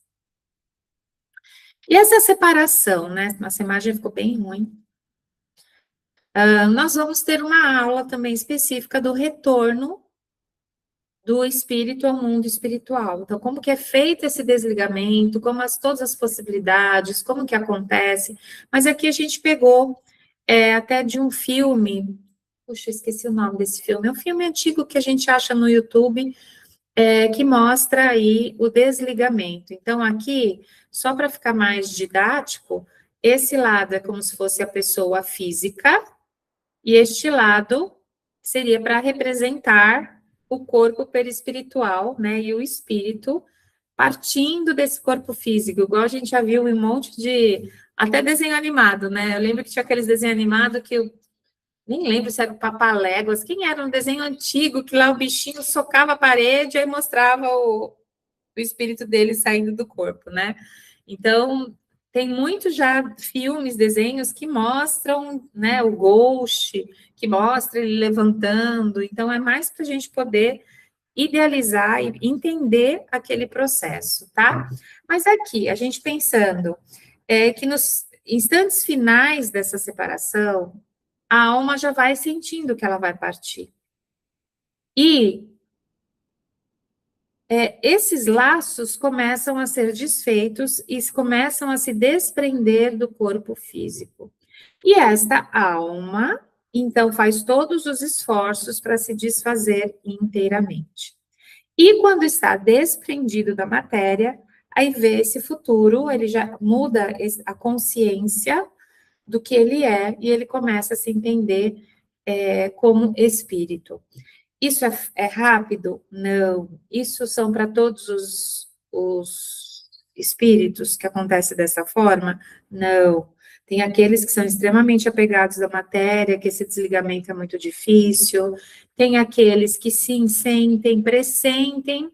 E essa separação, né? Nossa imagem ficou bem ruim. Nós vamos ter uma aula também específica do retorno do espírito ao mundo espiritual. Então, como que é feito esse desligamento, como todas as possibilidades, como que acontece. Mas aqui a gente pegou até de um filme, puxa, esqueci o nome desse filme, é um filme antigo que a gente acha no YouTube, que mostra aí o desligamento. Então, aqui, só para ficar mais didático, esse lado é como se fosse a pessoa física, e este lado seria para representar o corpo perispiritual, né, e o espírito partindo desse corpo físico, igual a gente já viu em um monte de, até desenho animado, né, eu lembro que tinha aqueles desenhos animados que eu nem lembro se era o Papaléguas, quem era um desenho antigo, que lá o bichinho socava a parede e aí mostrava o espírito dele saindo do corpo, né, então tem muitos já filmes, desenhos que mostram, né, o Ghost, que mostra ele levantando, então é mais para a gente poder idealizar e entender aquele processo, tá? Mas aqui, a gente pensando que nos instantes finais dessa separação, a alma já vai sentindo que ela vai partir. E esses laços começam a ser desfeitos e começam a se desprender do corpo físico. E esta alma, então, faz todos os esforços para se desfazer inteiramente. E quando está desprendido da matéria, aí vê esse futuro, ele já muda a consciência do que ele é, e ele começa a se entender como espírito. Isso é rápido? Não. Isso são para todos os espíritos que acontece dessa forma? Não. Tem aqueles que são extremamente apegados à matéria, que esse desligamento é muito difícil. Tem aqueles que sim sentem, pressentem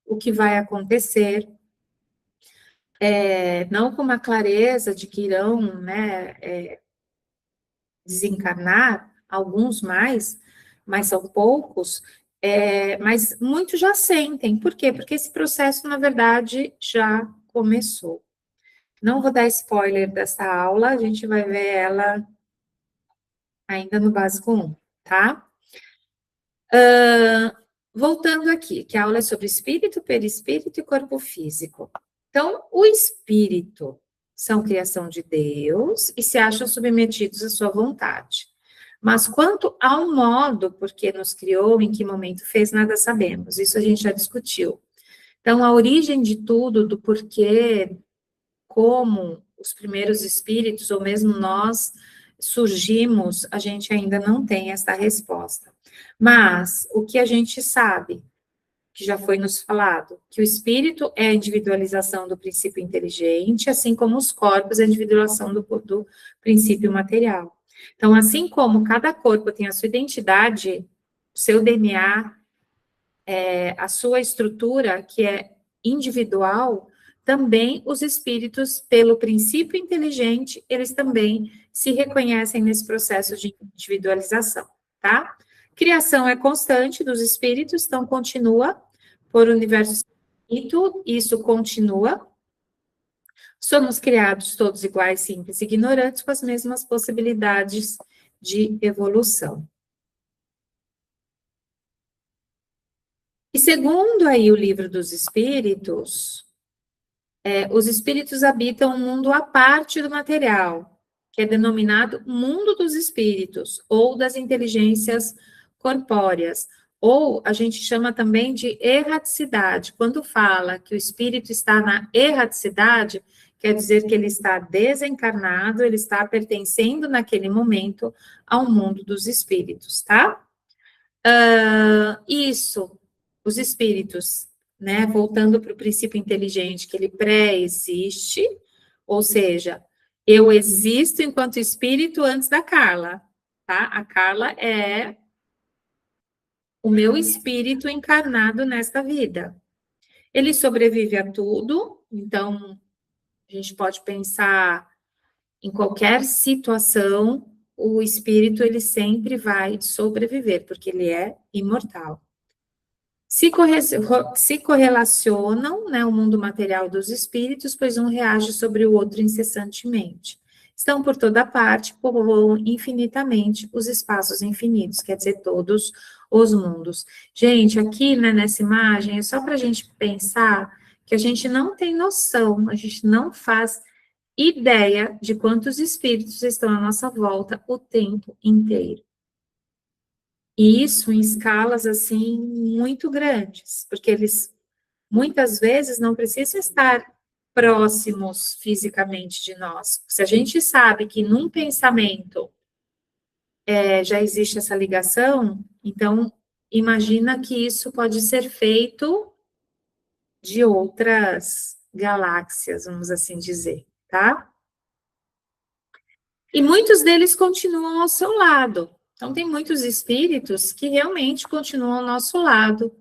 o que vai acontecer. Não com uma clareza de que irão, né, desencarnar, alguns mais, mas são poucos, mas muitos já sentem. Por quê? Porque esse processo, na verdade, já começou. Não vou dar spoiler dessa aula, a gente vai ver ela ainda no básico 1, tá? Voltando aqui, que a aula é sobre espírito, perispírito e corpo físico. Então, o espírito são criação de Deus e se acham submetidos à sua vontade. Mas quanto ao modo por que nos criou, em que momento fez, nada sabemos. Isso a gente já discutiu. Então, a origem de tudo, do porquê, como os primeiros espíritos, ou mesmo nós, surgimos, a gente ainda não tem essa resposta. Mas, o que a gente sabe, que já foi nos falado, que o espírito é a individualização do princípio inteligente, assim como os corpos é a individualização do princípio material. Então, assim como cada corpo tem a sua identidade, o seu DNA, a sua estrutura, que é individual, também os espíritos, pelo princípio inteligente, eles também se reconhecem nesse processo de individualização, tá? Criação é constante dos espíritos, então continua por universo infinito, isso continua. Somos criados todos iguais, simples e ignorantes, com as mesmas possibilidades de evolução. E segundo aí o livro dos espíritos, os espíritos habitam um mundo à parte do material, que é denominado mundo dos espíritos, ou das inteligências corpóreas, ou a gente chama também de erraticidade. Quando fala que o espírito está na erraticidade, quer dizer que ele está desencarnado, ele está pertencendo naquele momento ao mundo dos espíritos, tá? Isso, os espíritos, né, voltando para o princípio inteligente, que ele pré-existe, ou seja, eu existo enquanto espírito antes da Carla, tá? A Carla é o meu espírito encarnado nesta vida. Ele sobrevive a tudo, então a gente pode pensar em qualquer situação, o espírito ele sempre vai sobreviver, porque ele é imortal. Se correlacionam, né, o mundo material dos espíritos, pois um reage sobre o outro incessantemente. Estão por toda parte, povoam infinitamente os espaços infinitos, quer dizer, todos os mundos. Gente, aqui, né, nessa imagem, é só para a gente pensar que a gente não tem noção, a gente não faz ideia de quantos espíritos estão à nossa volta o tempo inteiro. E isso em escalas, assim, muito grandes, porque eles, muitas vezes, não precisam estar próximos fisicamente de nós. Se a gente sabe que num pensamento já existe essa ligação, então, imagina que isso pode ser feito de outras galáxias, vamos assim dizer, tá? E muitos deles continuam ao seu lado. Então, tem muitos espíritos que realmente continuam ao nosso lado,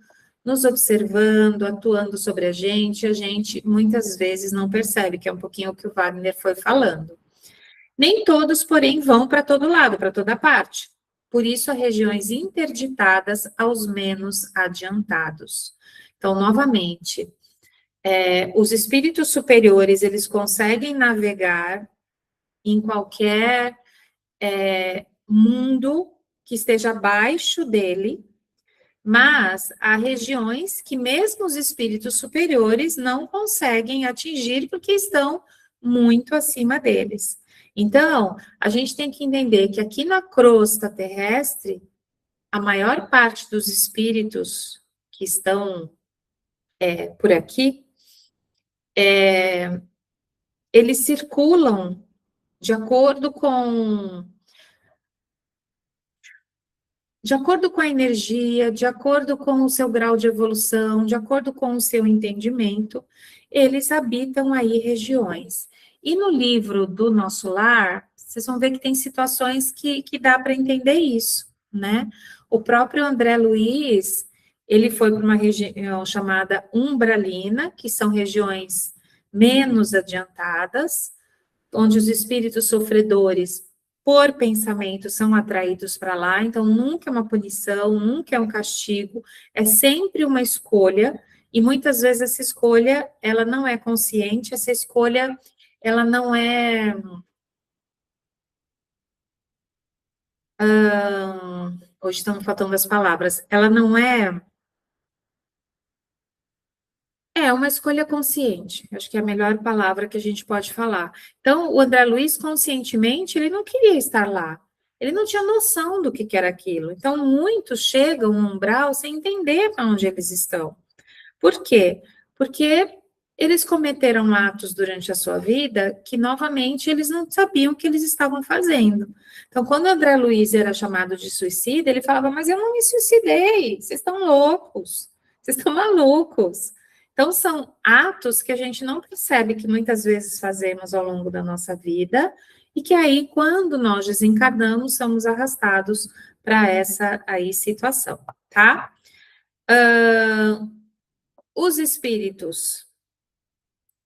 nos observando, atuando sobre a gente muitas vezes não percebe, que é um pouquinho o que o Wagner foi falando. Nem todos, porém, vão para todo lado, para toda parte. Por isso, há regiões interditadas aos menos adiantados. Então, novamente, os espíritos superiores, eles conseguem navegar em qualquer mundo que esteja abaixo dele, mas há regiões que mesmo os espíritos superiores não conseguem atingir porque estão muito acima deles. Então, a gente tem que entender que aqui na crosta terrestre, a maior parte dos espíritos que estão por aqui, eles circulam de acordo com a energia, de acordo com o seu grau de evolução, de acordo com o seu entendimento, eles habitam aí regiões. E no livro do Nosso Lar, vocês vão ver que tem situações que dá para entender isso, né? O próprio André Luiz, ele foi para uma região chamada umbralina, que são regiões menos adiantadas, onde os espíritos sofredores por pensamento são atraídos para lá, então nunca é uma punição, nunca é um castigo, é sempre uma escolha, e muitas vezes essa escolha, ela não é consciente, essa escolha, ela não é Hoje estão faltando as palavras. Ela não é... É uma escolha consciente. Acho que é a melhor palavra que a gente pode falar. Então, o André Luiz, conscientemente, ele não queria estar lá. Ele não tinha noção do que era aquilo. Então, muitos chegam no umbral sem entender para onde eles estão. Por quê? Porque eles cometeram atos durante a sua vida que, novamente, eles não sabiam o que eles estavam fazendo. Então, quando o André Luiz era chamado de suicida, ele falava, mas eu não me suicidei, vocês estão loucos, vocês estão malucos. Então, são atos que a gente não percebe que muitas vezes fazemos ao longo da nossa vida e que aí, quando nós desencarnamos, somos arrastados para essa aí situação, tá? Os espíritos,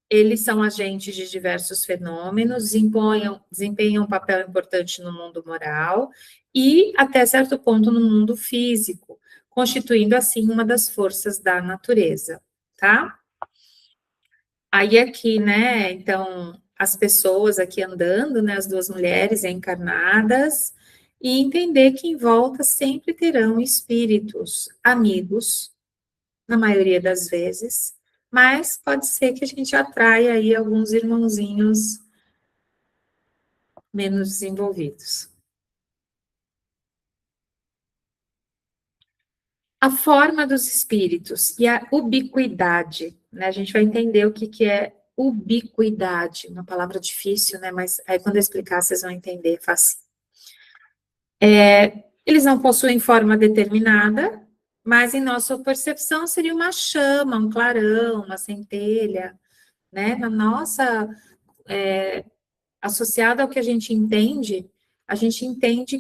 eles são agentes de diversos fenômenos, desempenham um papel importante no mundo moral e, até certo ponto, no mundo físico, constituindo, assim, uma das forças da natureza, tá? Aí aqui, né, então, as pessoas aqui andando, né, as duas mulheres encarnadas, e entender que em volta sempre terão espíritos amigos, na maioria das vezes, mas pode ser que a gente atraia aí alguns irmãozinhos menos desenvolvidos. A forma dos espíritos e a ubiquidade, né? A gente vai entender o que é ubiquidade, uma palavra difícil, né? Mas aí quando eu explicar, vocês vão entender fácil. Eles não possuem forma determinada, mas em nossa percepção seria uma chama, um clarão, uma centelha, né? Na nossa, associado ao que a gente entende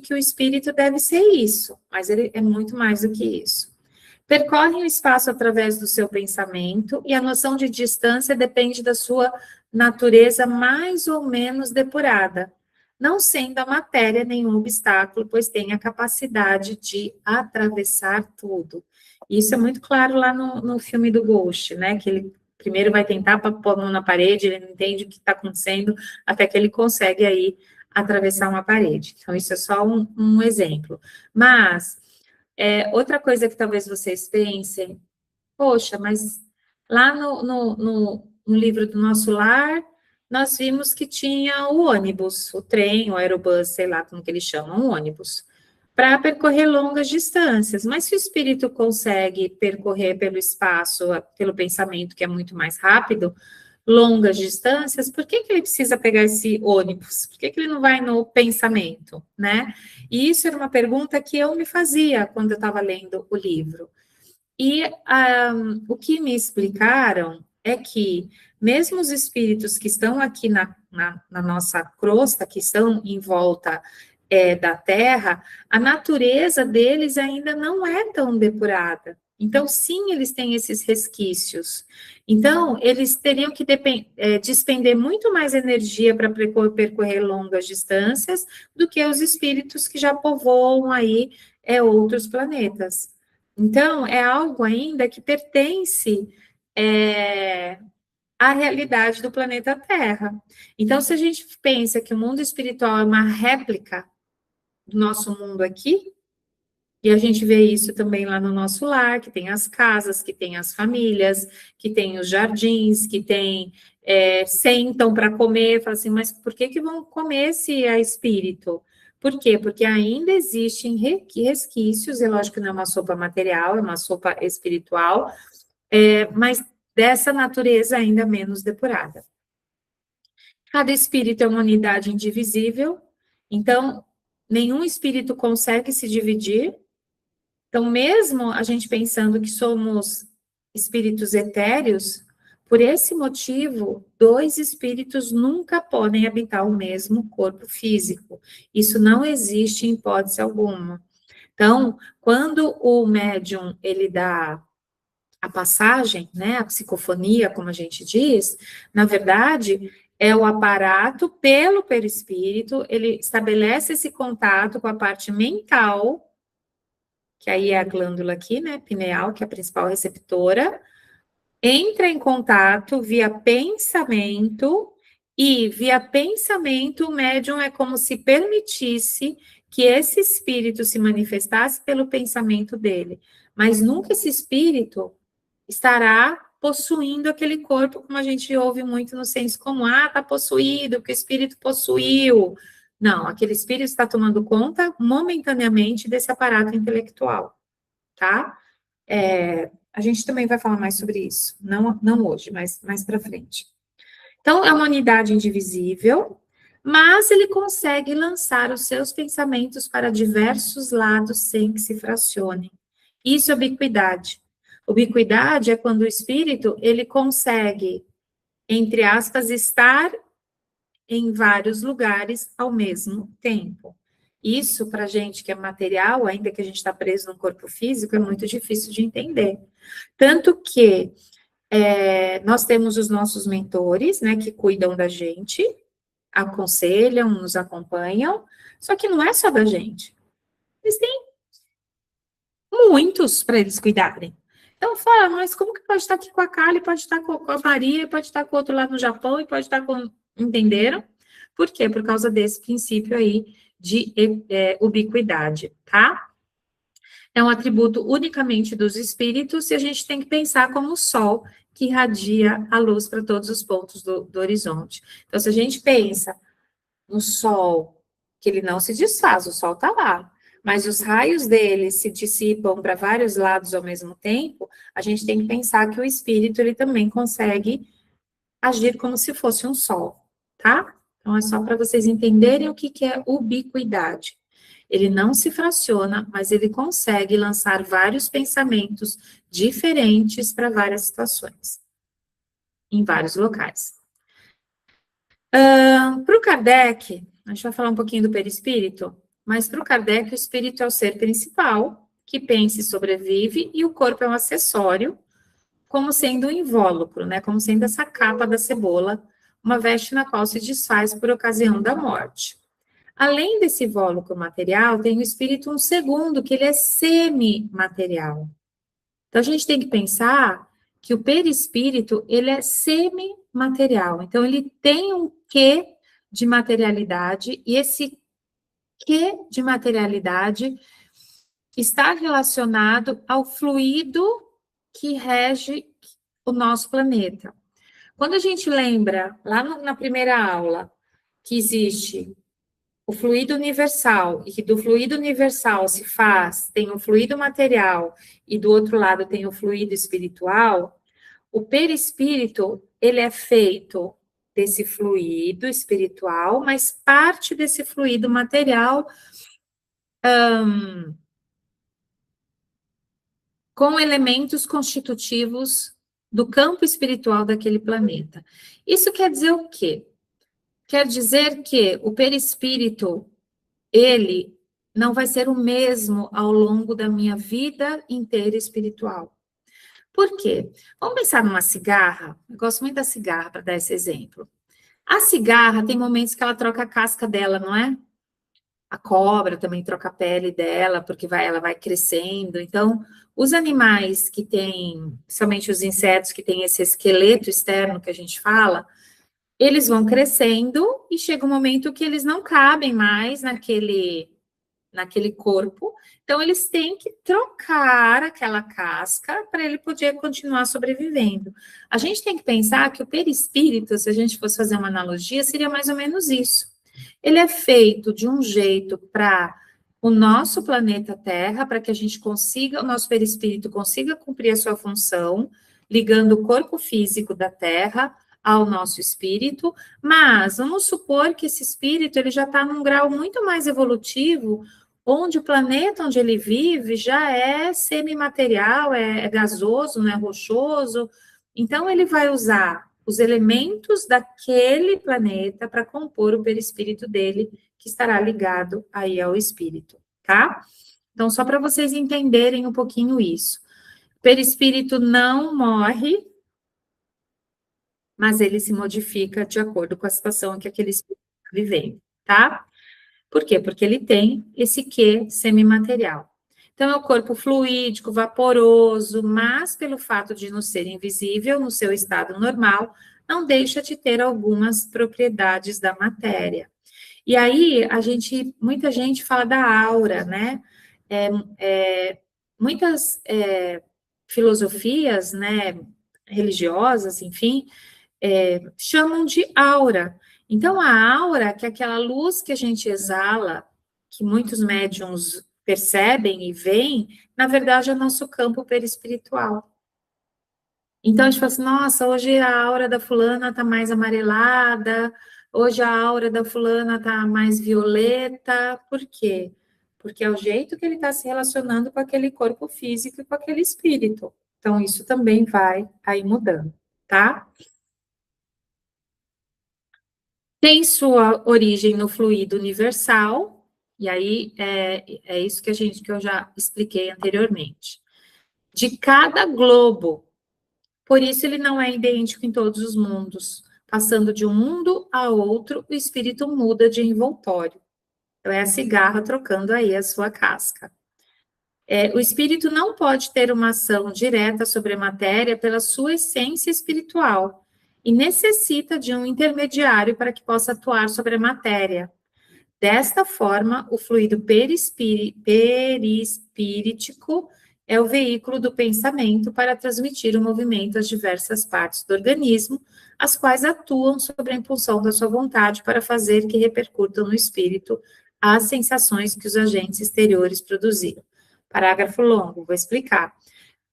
que o espírito deve ser isso, mas ele é muito mais do que isso. Percorrem o espaço através do seu pensamento e a noção de distância depende da sua natureza mais ou menos depurada, não sendo a matéria nenhum obstáculo, pois tem a capacidade de atravessar tudo. Isso é muito claro lá no filme do Ghost, né? Que ele primeiro vai tentar pôr a mão na parede, ele não entende o que está acontecendo, até que ele consegue aí atravessar uma parede. Então, isso é só um exemplo. Mas, outra coisa que talvez vocês pensem, poxa, mas lá no livro do Nosso Lar, nós vimos que tinha o ônibus, o trem, o aerobus, sei lá como que eles chamam, um ônibus, para percorrer longas distâncias. Mas se o espírito consegue percorrer pelo espaço, pelo pensamento, que é muito mais rápido, longas distâncias, por que ele precisa pegar esse ônibus? Por que ele não vai no pensamento, né? E isso era uma pergunta que eu me fazia quando eu estava lendo o livro. E o que me explicaram é que, mesmo os espíritos que estão aqui na nossa crosta, que estão em volta da Terra, a natureza deles ainda não é tão depurada. Então, sim, eles têm esses resquícios. Então, eles teriam que despender muito mais energia para percorrer longas distâncias do que os espíritos que já povoam aí outros planetas. Então, é algo ainda que pertence à realidade do planeta Terra. Então, se a gente pensa que o mundo espiritual é uma réplica do nosso mundo aqui, e a gente vê isso também lá no nosso lar, que tem as casas, que tem as famílias, que tem os jardins, que tem, sentam para comer, falam assim, mas por que vão comer se é espírito? Por quê? Porque ainda existem resquícios, é lógico que não é uma sopa material, é uma sopa espiritual, mas dessa natureza ainda menos depurada. Cada espírito é uma unidade indivisível, então nenhum espírito consegue se dividir. Então, mesmo a gente pensando que somos espíritos etéreos, por esse motivo, dois espíritos nunca podem habitar o mesmo corpo físico. Isso não existe em hipótese alguma. Então, quando o médium, ele dá a passagem, né, a psicofonia, como a gente diz, na verdade, é o aparato pelo perispírito, ele estabelece esse contato com a parte mental, que aí é a glândula aqui, né, pineal, que é a principal receptora, entra em contato via pensamento, e via pensamento o médium é como se permitisse que esse espírito se manifestasse pelo pensamento dele, mas nunca esse espírito estará possuindo aquele corpo, como a gente ouve muito no senso comum, está possuído, porque o espírito possuiu. Não, aquele espírito está tomando conta momentaneamente desse aparato intelectual, tá? A gente também vai falar mais sobre isso, não hoje, mas mais para frente. Então, é uma unidade indivisível, mas ele consegue lançar os seus pensamentos para diversos lados sem que se fracione. Isso é ubiquidade. Ubiquidade é quando o espírito, ele consegue, entre aspas, estar em vários lugares ao mesmo tempo. Isso, para a gente que é material, ainda que a gente está preso no corpo físico, é muito difícil de entender. Tanto que nós temos os nossos mentores, né, que cuidam da gente, aconselham, nos acompanham, só que não é só da gente. Eles têm muitos para eles cuidarem. Então, fala, mas como que pode estar aqui com a Kali, pode estar com a Maria, pode estar com o outro lá no Japão, e pode estar com... Entenderam? Por quê? Por causa desse princípio aí de ubiquidade, tá? É um atributo unicamente dos espíritos, e a gente tem que pensar como o sol, que irradia a luz para todos os pontos do horizonte. Então, se a gente pensa no sol, que ele não se desfaz, o sol está lá, mas os raios dele se dissipam para vários lados ao mesmo tempo, a gente tem que pensar que o espírito, ele também consegue agir como se fosse um sol, tá? Então, é só para vocês entenderem o que é ubiquidade. Ele não se fraciona, mas ele consegue lançar vários pensamentos diferentes para várias situações, em vários locais. Para o Kardec, a gente vai falar um pouquinho do perispírito, mas para o Kardec, o espírito é o ser principal, que pensa e sobrevive, e o corpo é um acessório, como sendo um invólucro, né? Como sendo essa capa da cebola, uma veste na qual se desfaz por ocasião da morte. Além desse invólucro material, tem o espírito um segundo, que ele é semimaterial. Então, a gente tem que pensar que o perispírito, ele é semimaterial. Então, ele tem um quê de materialidade, e esse quê de materialidade está relacionado ao fluido que rege o nosso planeta. Quando a gente lembra, lá na primeira aula, que existe o fluido universal, e que do fluido universal tem o fluido material, e do outro lado tem o fluido espiritual, o perispírito, ele é feito desse fluido espiritual, mas parte desse fluido material com elementos constitutivos do campo espiritual daquele planeta. Isso quer dizer o quê? Quer dizer que o perispírito, ele não vai ser o mesmo ao longo da minha vida inteira espiritual. Por quê? Vamos pensar numa cigarra. Eu gosto muito da cigarra, para dar esse exemplo. A cigarra tem momentos que ela troca a casca dela, não é? A cobra também troca a pele dela, porque ela vai crescendo. Então, os animais que têm, principalmente os insetos que têm esse esqueleto externo que a gente fala, eles vão crescendo e chega um momento que eles não cabem mais naquele corpo. Então, eles têm que trocar aquela casca para ele poder continuar sobrevivendo. A gente tem que pensar que o perispírito, se a gente fosse fazer uma analogia, seria mais ou menos isso. Ele é feito de um jeito para o nosso planeta Terra, para que a gente consiga, o nosso perispírito consiga cumprir a sua função, ligando o corpo físico da Terra ao nosso espírito, mas vamos supor que esse espírito ele já está num grau muito mais evolutivo, onde o planeta onde ele vive já é semimaterial, é gasoso, não é rochoso, então ele vai usar os elementos daquele planeta para compor o perispírito dele, que estará ligado aí ao espírito, tá? Então, só para vocês entenderem um pouquinho isso. O perispírito não morre, mas ele se modifica de acordo com a situação que aquele espírito está vivendo, tá? Por quê? Porque ele tem esse quê semimaterial. Então, é o corpo fluídico, vaporoso, mas pelo fato de não ser invisível no seu estado normal, não deixa de ter algumas propriedades da matéria. E aí, muita gente fala da aura, né? Muitas filosofias, né, religiosas, enfim, chamam de aura. Então, a aura, que é aquela luz que a gente exala, que muitos médiums percebem e veem, na verdade é o nosso campo perispiritual. Então, a gente fala assim, nossa, hoje a aura da fulana está mais amarelada, hoje a aura da fulana está mais violeta. Por quê? Porque é o jeito que ele está se relacionando com aquele corpo físico e com aquele espírito. Então, isso também vai aí mudando, tá? Tem sua origem no fluido universal, e aí é isso que eu já expliquei anteriormente. De cada globo, por isso ele não é idêntico em todos os mundos. Passando de um mundo a outro, o espírito muda de envoltório. Então, é a cigarra trocando aí a sua casca. O espírito não pode ter uma ação direta sobre a matéria pela sua essência espiritual e necessita de um intermediário para que possa atuar sobre a matéria. Desta forma, o fluido perispirítico é o veículo do pensamento para transmitir o movimento às diversas partes do organismo, as quais atuam sobre a impulsão da sua vontade para fazer que repercutam no espírito as sensações que os agentes exteriores produziram. Parágrafo longo, vou explicar.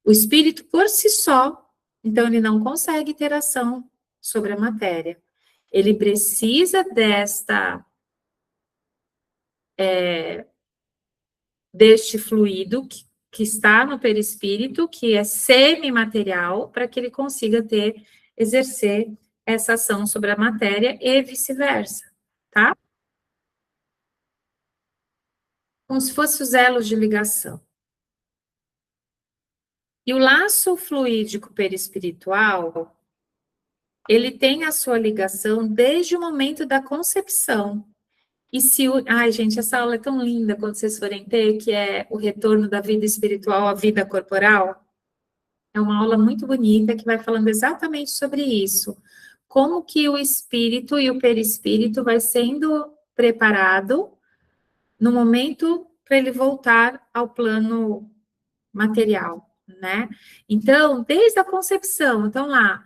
O espírito por si só, então ele não consegue ter ação sobre a matéria. Ele precisa deste fluido que está no perispírito, que é semimaterial, para que ele consiga exercer essa ação sobre a matéria e vice-versa, tá? Como se fossem os elos de ligação. E o laço fluídico perispiritual, ele tem a sua ligação desde o momento da concepção. E ai, gente, essa aula é tão linda quando vocês forem ter, que é o retorno da vida espiritual à vida corporal. É uma aula muito bonita que vai falando exatamente sobre isso. Como que o espírito e o perispírito vai sendo preparado no momento para ele voltar ao plano material, né? Então, desde a concepção, então lá,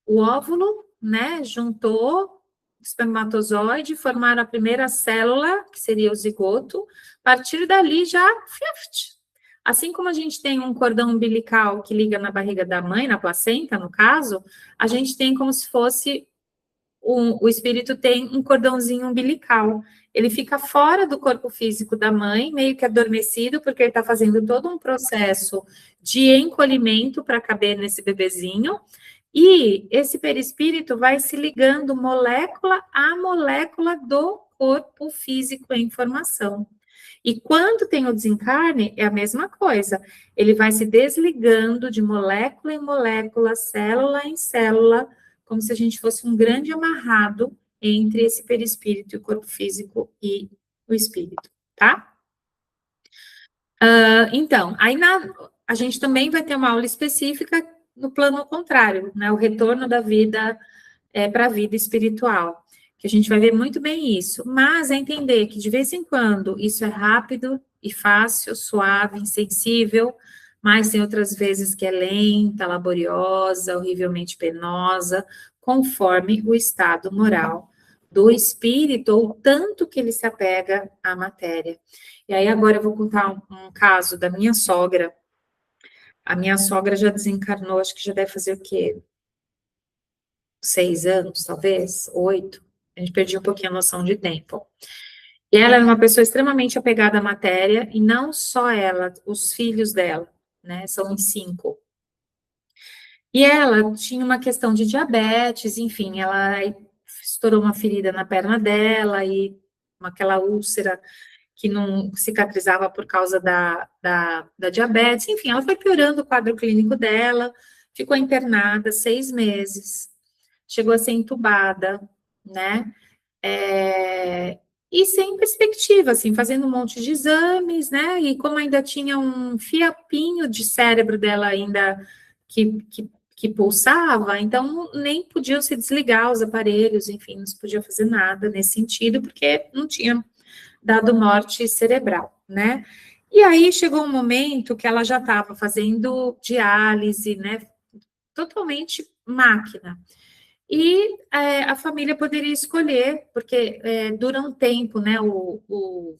o óvulo, né, juntou o espermatozoide, formaram a primeira célula, que seria o zigoto, a partir dali já, assim como a gente tem um cordão umbilical que liga na barriga da mãe, na placenta, no caso, a gente tem como se fosse, o espírito tem um cordãozinho umbilical. Ele fica fora do corpo físico da mãe, meio que adormecido, porque ele está fazendo todo um processo de encolhimento para caber nesse bebezinho, e esse perispírito vai se ligando molécula a molécula do corpo físico em formação. E quando tem o desencarne, é a mesma coisa. Ele vai se desligando de molécula em molécula, célula em célula, como se a gente fosse um grande amarrado entre esse perispírito e o corpo físico e o espírito, tá? Então, aí a gente também vai ter uma aula específica no plano contrário, né? O retorno da vida para a vida espiritual, que a gente vai ver muito bem isso, mas é entender que de vez em quando isso é rápido e fácil, suave, insensível, mas tem outras vezes que é lenta, laboriosa, horrivelmente penosa, conforme o estado moral do espírito, ou tanto que ele se apega à matéria. E aí agora eu vou contar um caso da minha sogra. A minha sogra já desencarnou, acho que já deve fazer o quê? 6 anos, talvez, 8. A gente perdia um pouquinho a noção de tempo. E ela era uma pessoa extremamente apegada à matéria, e não só ela, os filhos dela, né? São em 5. E ela tinha uma questão de diabetes, enfim, ela estourou uma ferida na perna dela, e aquela úlcera que não cicatrizava por causa da diabetes, enfim, ela foi piorando o quadro clínico dela, ficou internada 6 meses, chegou a ser entubada, né? E sem perspectiva, assim, fazendo um monte de exames, né? E como ainda tinha um fiapinho de cérebro dela ainda que que pulsava, então nem podiam se desligar os aparelhos, enfim, não se podia fazer nada nesse sentido, porque não tinha dado morte cerebral, né? E aí chegou um momento que ela já estava fazendo diálise, né? Totalmente máquina. E a família poderia escolher, porque dura um tempo, né? O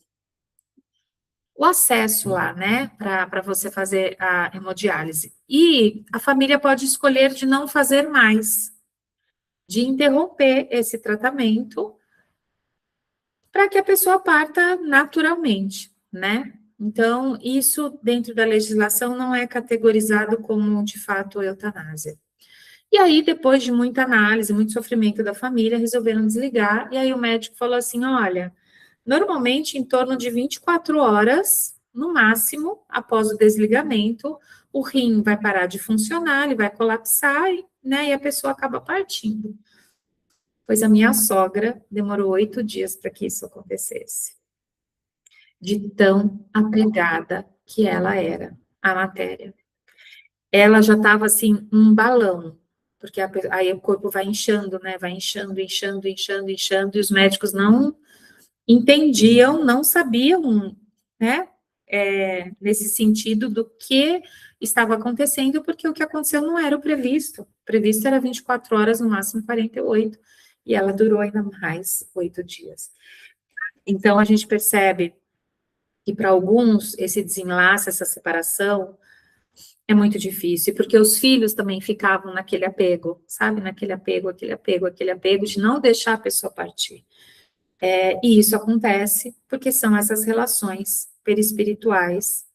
acesso lá, né, para você fazer a hemodiálise. E a família pode escolher de não fazer mais, de interromper esse tratamento para que a pessoa parta naturalmente, né? Então, isso dentro da legislação não é categorizado como, de fato, eutanásia. E aí, depois de muita análise, muito sofrimento da família, resolveram desligar, e aí o médico falou assim, olha, normalmente, em torno de 24 horas, no máximo, após o desligamento, o rim vai parar de funcionar, ele vai colapsar, né, e a pessoa acaba partindo. Pois a minha sogra demorou 8 dias para que isso acontecesse. De tão apegada que ela era à matéria. Ela já estava, assim, um balão, porque aí o corpo vai inchando, né, vai inchando, inchando, inchando, inchando, e os médicos não entendiam, não sabiam, né, nesse sentido do que estava acontecendo, porque o que aconteceu não era o previsto. O previsto era 24 horas, no máximo 48, e ela durou ainda mais 8 dias. Então, a gente percebe que para alguns, esse desenlace, essa separação, é muito difícil, porque os filhos também ficavam naquele apego, sabe, naquele apego, aquele apego, aquele apego, de não deixar a pessoa partir. E isso acontece porque são essas relações perispirituais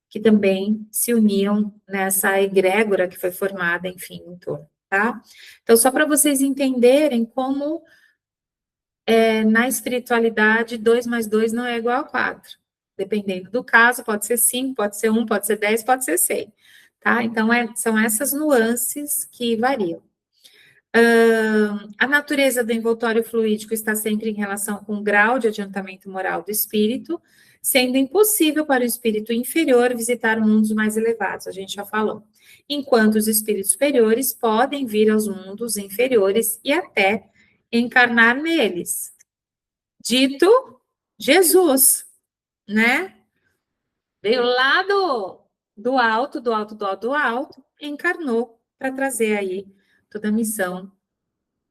que também se uniam nessa egrégora que foi formada, enfim, em torno, tá? Então, só para vocês entenderem como na espiritualidade 2 mais 2 não é igual a 4. Dependendo do caso, pode ser 5, pode ser 1, pode ser 10, pode ser 100, tá? Então, são essas nuances que variam. A natureza do envoltório fluídico está sempre em relação com o grau de adiantamento moral do espírito, sendo impossível para o espírito inferior visitar mundos mais elevados, a gente já falou. Enquanto os espíritos superiores podem vir aos mundos inferiores e até encarnar neles. Dito Jesus, né? Veio lá do alto, do alto, do alto, do alto, encarnou para trazer aí toda a missão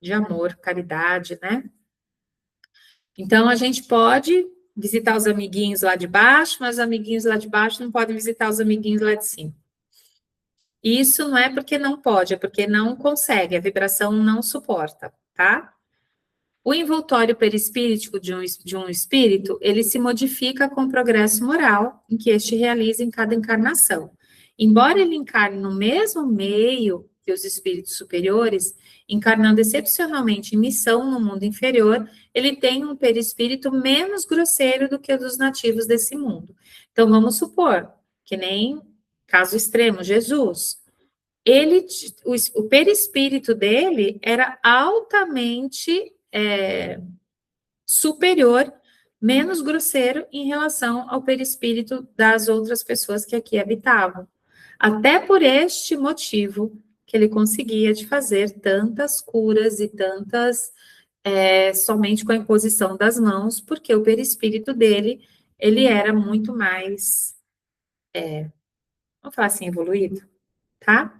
de amor, caridade, né? Então, a gente pode visitar os amiguinhos lá de baixo, mas os amiguinhos lá de baixo não podem visitar os amiguinhos lá de cima. Isso não é porque não pode, é porque não consegue, a vibração não suporta, tá? O envoltório perispíritico de um espírito, ele se modifica com o progresso moral em que este realiza em cada encarnação. Embora ele encarne no mesmo meio que os espíritos superiores, encarnando excepcionalmente em missão no mundo inferior, ele tem um perispírito menos grosseiro do que o dos nativos desse mundo. Então, vamos supor, que nem caso extremo, Jesus. O perispírito dele era altamente superior, menos grosseiro em relação ao perispírito das outras pessoas que aqui habitavam. Até por este motivo que ele conseguia de fazer tantas curas e tantas somente com a imposição das mãos, porque o perispírito dele, ele era muito mais, vamos falar assim, evoluído, tá?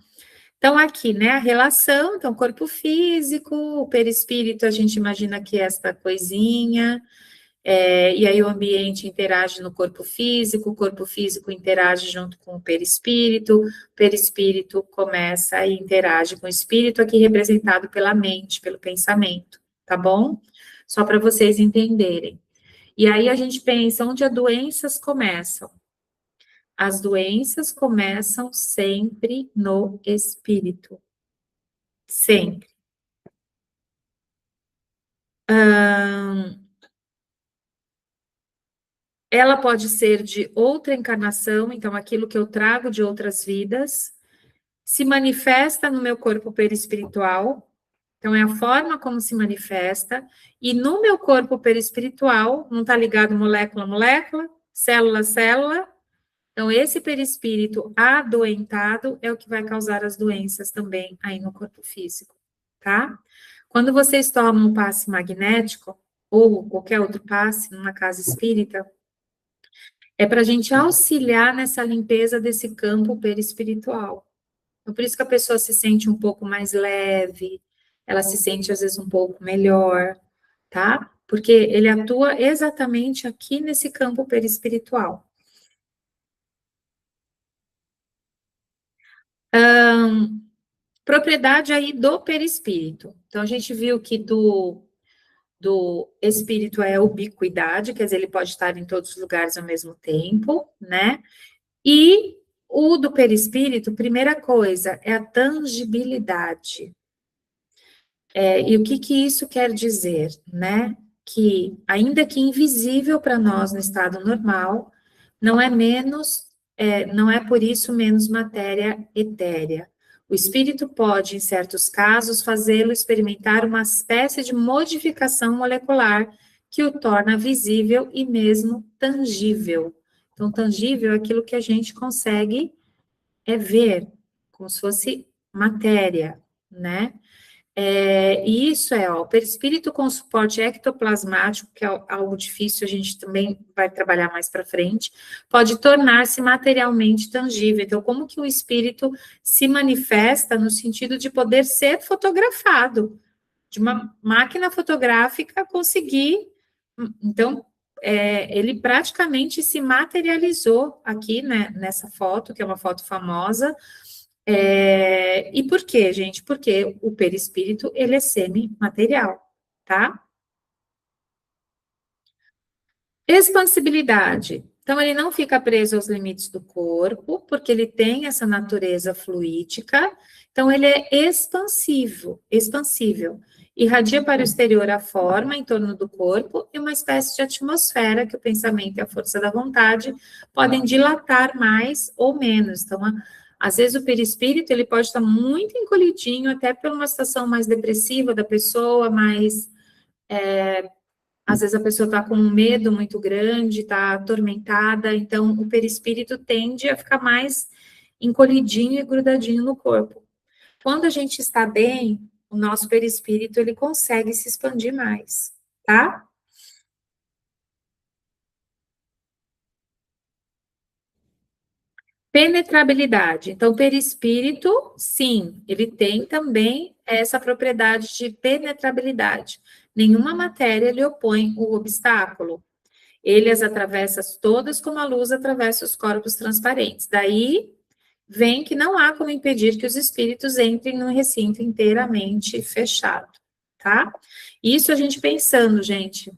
Então, aqui, né, a relação, então, corpo físico, o perispírito, a gente imagina que é esta coisinha, e aí o ambiente interage no corpo físico, o corpo físico interage junto com o perispírito começa e interage com o espírito, aqui representado pela mente, pelo pensamento, tá bom? Só para vocês entenderem. E aí a gente pensa onde as doenças começam. As doenças começam sempre no espírito. Sempre. Ela pode ser de outra encarnação, então aquilo que eu trago de outras vidas, se manifesta no meu corpo perispiritual, então é a forma como se manifesta, e no meu corpo perispiritual, não está ligado molécula a molécula, célula a célula, Então, esse perispírito adoentado é o que vai causar as doenças também aí no corpo físico, tá? Quando vocês tomam um passe magnético, ou qualquer outro passe numa casa espírita, é para a gente auxiliar nessa limpeza desse campo perispiritual. Então, por isso que a pessoa se sente um pouco mais leve, ela se sente, às vezes, um pouco melhor, tá? Porque ele atua exatamente aqui nesse campo perispiritual. Propriedade aí do perispírito. Então, a gente viu que do espírito é a ubiquidade, quer dizer, ele pode estar em todos os lugares ao mesmo tempo, né? E o do perispírito, primeira coisa, é a tangibilidade. E o que que isso quer dizer, né? Que, ainda que invisível para nós no estado normal, não é menos, não é por isso menos matéria etérea. O espírito pode, em certos casos, fazê-lo experimentar uma espécie de modificação molecular que o torna visível e mesmo tangível. Então, tangível é aquilo que a gente consegue ver, como se fosse matéria, né? E isso o perispírito com suporte ectoplasmático, que é algo difícil, a gente também vai trabalhar mais para frente, pode tornar-se materialmente tangível. Então, como que o espírito se manifesta no sentido de poder ser fotografado, de uma máquina fotográfica conseguir. Então, ele praticamente se materializou aqui, né, nessa foto, que é uma foto famosa. E por quê, gente? Porque o perispírito, ele é semimaterial, tá? Expansibilidade. Então, ele não fica preso aos limites do corpo, porque ele tem essa natureza fluídica. Então, ele é expansível. Irradia para o exterior a forma em torno do corpo e uma espécie de atmosfera que o pensamento e a força da vontade podem dilatar mais ou menos. Então, às vezes o perispírito, ele pode estar muito encolhidinho, até por uma situação mais depressiva da pessoa, mais... às vezes a pessoa está com um medo muito grande, está atormentada, então o perispírito tende a ficar mais encolhidinho e grudadinho no corpo. Quando a gente está bem, o nosso perispírito, ele consegue se expandir mais, tá? Penetrabilidade. Então, o perispírito, sim, ele tem também essa propriedade de penetrabilidade. Nenhuma matéria lhe opõe o obstáculo. Ele as atravessa todas como a luz atravessa os corpos transparentes. Daí vem que não há como impedir que os espíritos entrem num recinto inteiramente fechado, tá? Isso a gente pensando, gente.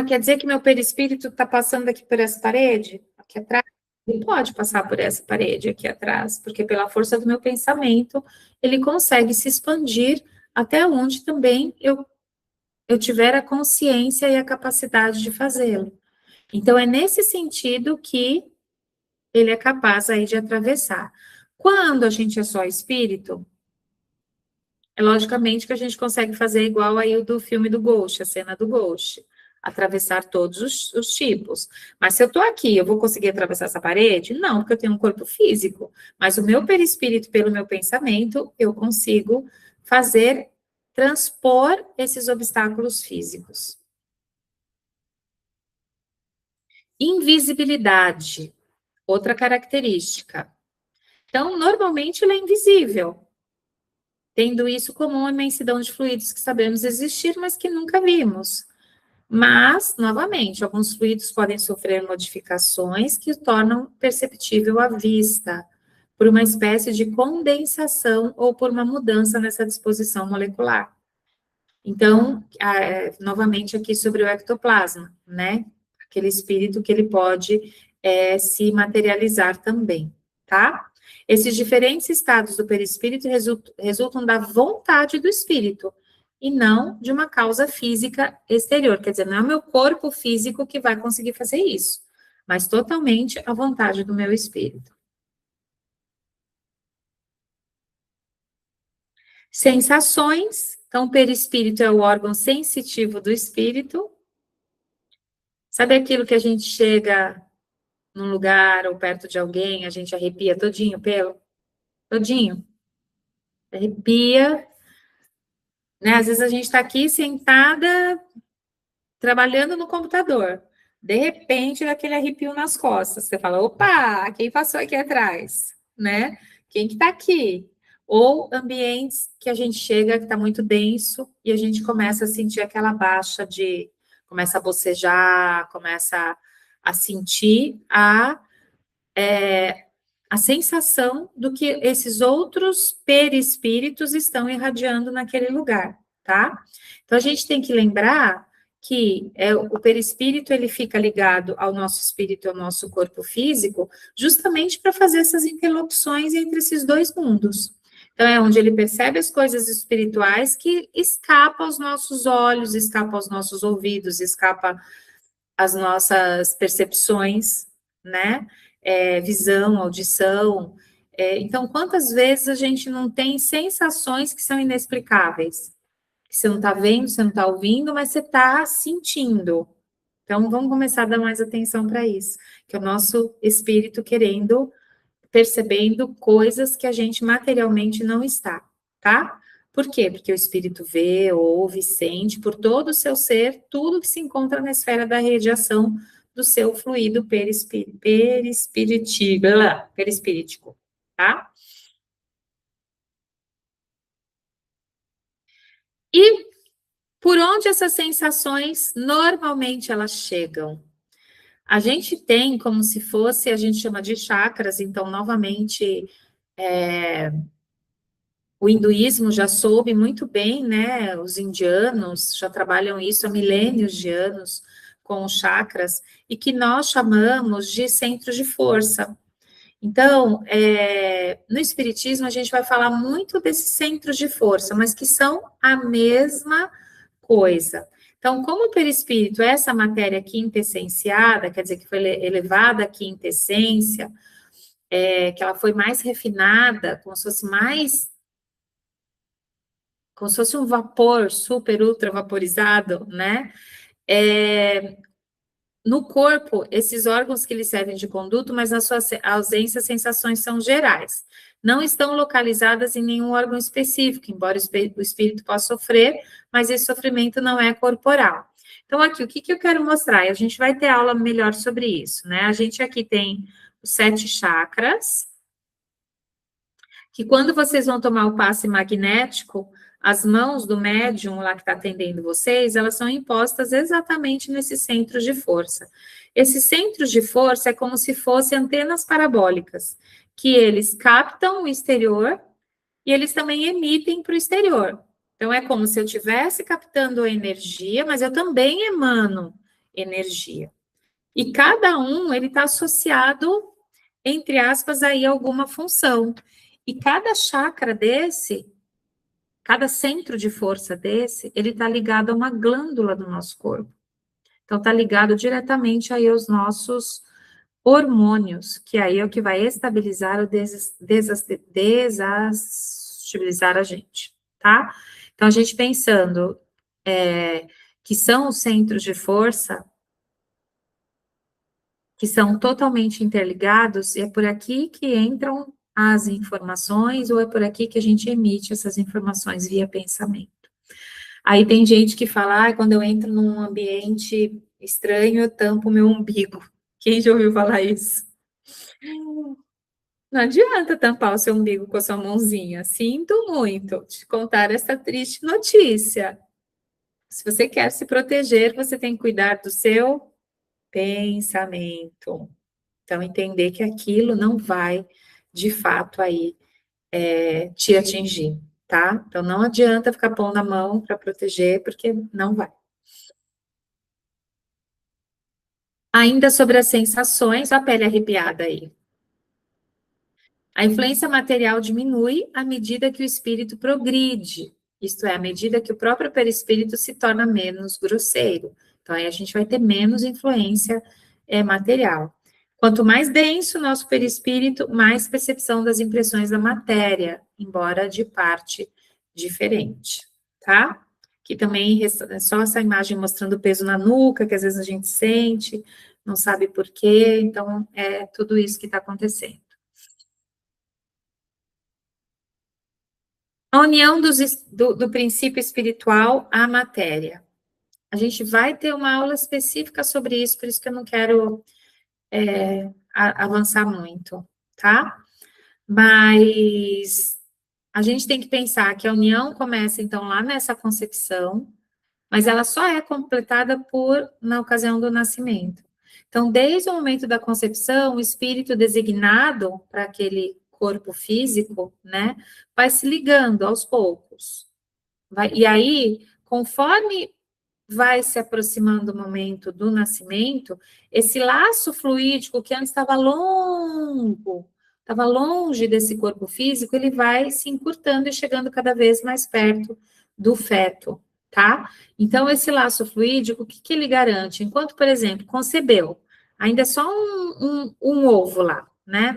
Quer dizer que meu perispírito está passando aqui por essa parede? Aqui atrás? Ele pode passar por essa parede aqui atrás, porque pela força do meu pensamento, ele consegue se expandir até onde também eu tiver a consciência e a capacidade de fazê-lo. Então, é nesse sentido que ele é capaz aí de atravessar. Quando a gente é só espírito, é logicamente que a gente consegue fazer igual aí o do filme do Ghost, a cena do Ghost, atravessar todos os tipos. Mas se eu estou aqui, eu vou conseguir atravessar essa parede? Não, porque eu tenho um corpo físico. Mas o meu perispírito, pelo meu pensamento, eu consigo fazer, transpor esses obstáculos físicos. Invisibilidade, outra característica. Então, normalmente ele é invisível, tendo isso como uma imensidão de fluidos que sabemos existir, mas que nunca vimos. Mas, novamente, alguns fluidos podem sofrer modificações que o tornam perceptível à vista, por uma espécie de condensação ou por uma mudança nessa disposição molecular. Então, novamente aqui sobre o ectoplasma, né? Aquele espírito que ele pode se materializar também, tá? Esses diferentes estados do perispírito resultam da vontade do espírito, e não de uma causa física exterior. Quer dizer, não é o meu corpo físico que vai conseguir fazer isso, mas totalmente a vontade do meu espírito. Sensações. Então, o perispírito é o órgão sensitivo do espírito. Sabe aquilo que a gente chega num lugar ou perto de alguém, a gente arrepia todinho o pelo? Todinho. Arrepia, né? Às vezes a gente está aqui sentada, trabalhando no computador. De repente, dá aquele arrepio nas costas. Você fala, opa, quem passou aqui atrás? Né? Quem que está aqui? Ou ambientes que a gente chega, que está muito denso, e a gente começa a sentir aquela baixa de... Começa a bocejar, começa a sentir a sensação do que esses outros perispíritos estão irradiando naquele lugar, tá? Então, a gente tem que lembrar que o perispírito, ele fica ligado ao nosso espírito, ao nosso corpo físico, justamente para fazer essas interlocuções entre esses dois mundos. Então, é onde ele percebe as coisas espirituais que escapam aos nossos olhos, escapam aos nossos ouvidos, escapam às nossas percepções, né? Visão, audição. Então, quantas vezes a gente não tem sensações que são inexplicáveis? Que você não está vendo, você não está ouvindo, mas você está sentindo. Então, vamos começar a dar mais atenção para isso, que é o nosso espírito querendo, percebendo coisas que a gente materialmente não está, tá? Por quê? Porque o espírito vê, ouve, sente, por todo o seu ser, tudo que se encontra na esfera da radiação do seu fluido perispírico, tá? E por onde essas sensações normalmente elas chegam? A gente tem como se fosse, a gente chama de chakras, então, novamente, o hinduísmo já soube muito bem, né? Os indianos já trabalham isso há milênios de anos com os chakras, e que nós chamamos de centros de força. Então, no Espiritismo, a gente vai falar muito desses centros de força, mas que são a mesma coisa. Então, como o perispírito é essa matéria quintessenciada, quer dizer, que foi elevada à quinta essência, que ela foi mais refinada, como se fosse um vapor super ultra vaporizado, né? No corpo, esses órgãos que lhe servem de conduto, mas na sua ausência, as sensações são gerais. Não estão localizadas em nenhum órgão específico, embora o espírito possa sofrer, mas esse sofrimento não é corporal. Então, aqui, o que eu quero mostrar? E a gente vai ter aula melhor sobre isso, né? A gente aqui tem os 7 chakras, que quando vocês vão tomar o passe magnético, as mãos do médium lá que está atendendo vocês, elas são impostas exatamente nesses centros de força. Esses centros de força é como se fossem antenas parabólicas, que eles captam o exterior e eles também emitem para o exterior. Então, é como se eu estivesse captando energia, mas eu também emano energia. E cada um, ele está associado, entre aspas, aí a alguma função. E cada chakra desse, cada centro de força desse, ele está ligado a uma glândula do nosso corpo. Então, está ligado diretamente aí aos nossos hormônios, que aí é o que vai estabilizar ou desestabilizar a gente, tá? Então, a gente pensando que são os centros de força, que são totalmente interligados, e é por aqui que entram as informações, ou é por aqui que a gente emite essas informações via pensamento. Aí tem gente que fala, quando eu entro num ambiente estranho, eu tampo o meu umbigo. Quem já ouviu falar isso? Não adianta tampar o seu umbigo com a sua mãozinha. Sinto muito te contar essa triste notícia. Se você quer se proteger, você tem que cuidar do seu pensamento. Então, entender que aquilo não vai, de fato, aí, te atingir, tá? Então, não adianta ficar pondo a mão para proteger, porque não vai. Ainda sobre as sensações, a pele arrepiada aí. A influência material diminui à medida que o espírito progride, isto é, à medida que o próprio perispírito se torna menos grosseiro. Então, aí a gente vai ter menos influência material. Quanto mais denso o nosso perispírito, mais percepção das impressões da matéria, embora de parte diferente, tá? que também é só essa imagem mostrando o peso na nuca, que às vezes a gente sente, não sabe por quê, então é tudo isso que está acontecendo. A união do princípio espiritual à matéria. A gente vai ter uma aula específica sobre isso, por isso que eu não quero avançar muito, tá? Mas a gente tem que pensar que a união começa, então, lá nessa concepção, mas ela só é completada na ocasião do nascimento. Então, desde o momento da concepção, o espírito designado para aquele corpo físico, né, vai se ligando aos poucos. E aí, conforme vai se aproximando o momento do nascimento, esse laço fluídico que antes estava longe desse corpo físico, ele vai se encurtando e chegando cada vez mais perto do feto, tá? Então, esse laço fluídico, o que ele garante? Enquanto, por exemplo, concebeu, ainda é só um ovo lá, né?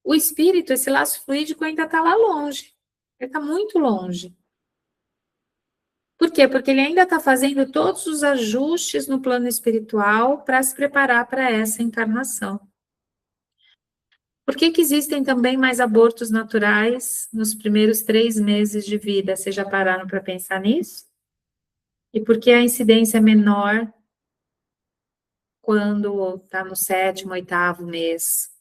O espírito, esse laço fluídico ainda está lá longe, ele está muito longe. Por quê? Porque ele ainda está fazendo todos os ajustes no plano espiritual para se preparar para essa encarnação. Por que que existem também mais abortos naturais nos primeiros 3 meses de vida? Vocês já pararam para pensar nisso? E por que a incidência é menor quando está no 7º, 8º mês?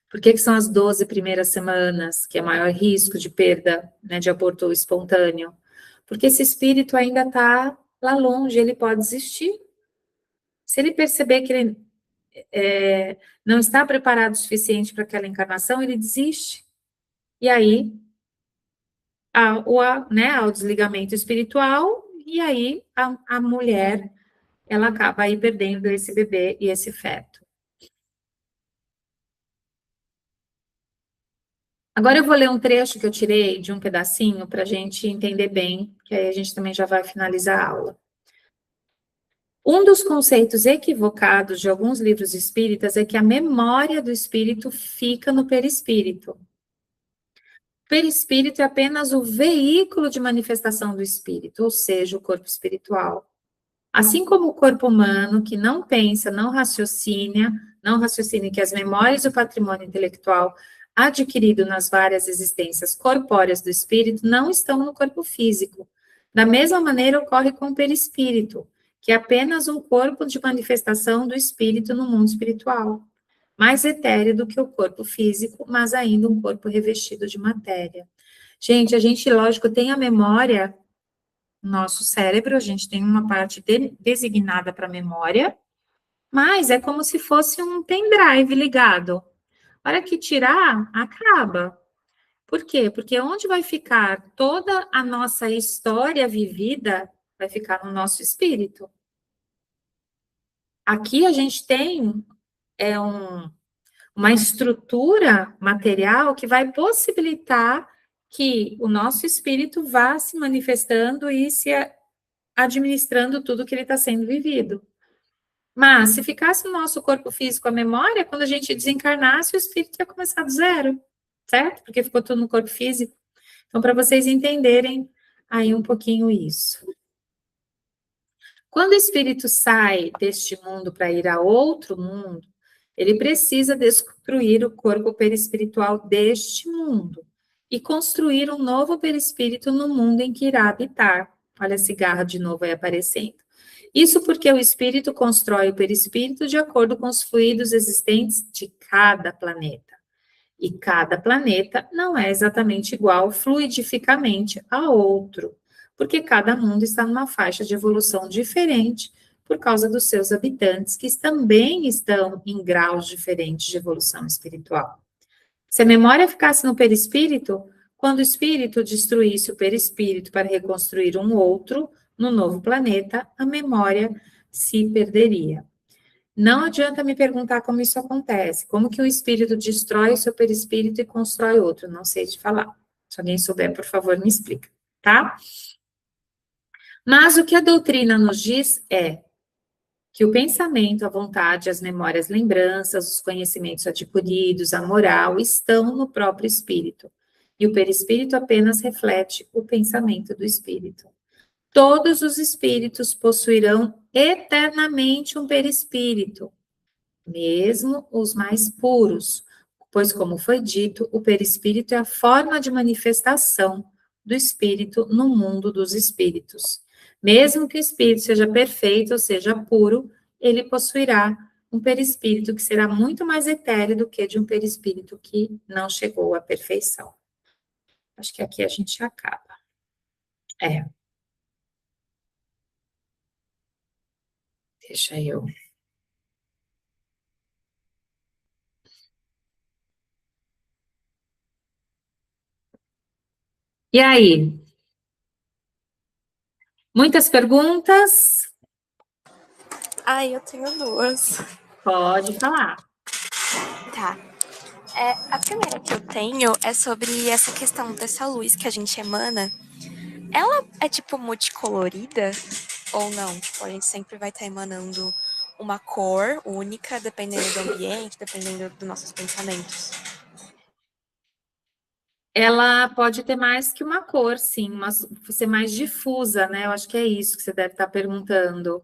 Por que que são as 12 primeiras semanas, que é maior risco de perda, né, de aborto espontâneo? Porque esse espírito ainda está lá longe, ele pode desistir. Se ele perceber que ele não está preparado o suficiente para aquela encarnação, ele desiste. E aí, há o desligamento espiritual, e aí a mulher, ela acaba aí perdendo esse bebê e esse feto. Agora eu vou ler um trecho que eu tirei de um pedacinho para a gente entender bem, que aí a gente também já vai finalizar a aula. Um dos conceitos equivocados de alguns livros espíritas é que a memória do espírito fica no perispírito. O perispírito é apenas o veículo de manifestação do espírito, ou seja, o corpo espiritual. Assim como o corpo humano, que não pensa, não raciocina que as memórias e o patrimônio intelectual adquirido nas várias existências corpóreas do espírito não estão no corpo físico. Da mesma maneira ocorre com o perispírito, que é apenas um corpo de manifestação do espírito no mundo espiritual, mais etéreo do que o corpo físico, mas ainda um corpo revestido de matéria. Gente, a gente, lógico, tem a memória, nosso cérebro, a gente tem uma parte designada para memória, mas é como se fosse um pendrive ligado. A hora que tirar, acaba. Por quê? Porque onde vai ficar toda a nossa história vivida, vai ficar no nosso espírito. Aqui a gente tem uma estrutura material que vai possibilitar que o nosso espírito vá se manifestando e se administrando tudo que ele está sendo vivido. Mas, se ficasse no nosso corpo físico a memória, quando a gente desencarnasse, o espírito ia começar do zero, certo? Porque ficou tudo no corpo físico. Então, para vocês entenderem aí um pouquinho isso. Quando o espírito sai deste mundo para ir a outro mundo, ele precisa destruir o corpo perispiritual deste mundo e construir um novo perispírito no mundo em que irá habitar. Olha a cigarra de novo aí aparecendo. Isso porque o espírito constrói o perispírito de acordo com os fluidos existentes de cada planeta. E cada planeta não é exatamente igual fluidificamente a outro, porque cada mundo está numa faixa de evolução diferente por causa dos seus habitantes, que também estão em graus diferentes de evolução espiritual. Se a memória ficasse no perispírito, quando o espírito destruísse o perispírito para reconstruir um outro, no novo planeta, a memória se perderia. Não adianta me perguntar como isso acontece, como que um espírito destrói o seu perispírito e constrói outro, não sei te falar. Se alguém souber, por favor, me explica, tá? Mas o que a doutrina nos diz é que o pensamento, a vontade, as memórias, lembranças, os conhecimentos adquiridos, a moral, estão no próprio espírito. e o perispírito apenas reflete o pensamento do espírito. Todos os espíritos possuirão eternamente um perispírito, mesmo os mais puros, pois, como foi dito, o perispírito é a forma de manifestação do espírito no mundo dos espíritos. Mesmo que o espírito seja perfeito, ou seja, puro, ele possuirá um perispírito que será muito mais etéreo do que de um perispírito que não chegou à perfeição. Acho que aqui a gente acaba. Deixa eu. E aí? Muitas perguntas? Ai, eu tenho duas. Pode falar. Tá. A primeira que eu tenho é sobre essa questão dessa luz que a gente emana. Ela é, tipo, multicolorida ou não? Tipo, a gente sempre vai estar emanando uma cor única, dependendo do ambiente, dependendo dos nossos pensamentos. Ela pode ter mais que uma cor, sim, mas ser mais difusa, né? Eu acho que é isso que você deve estar perguntando.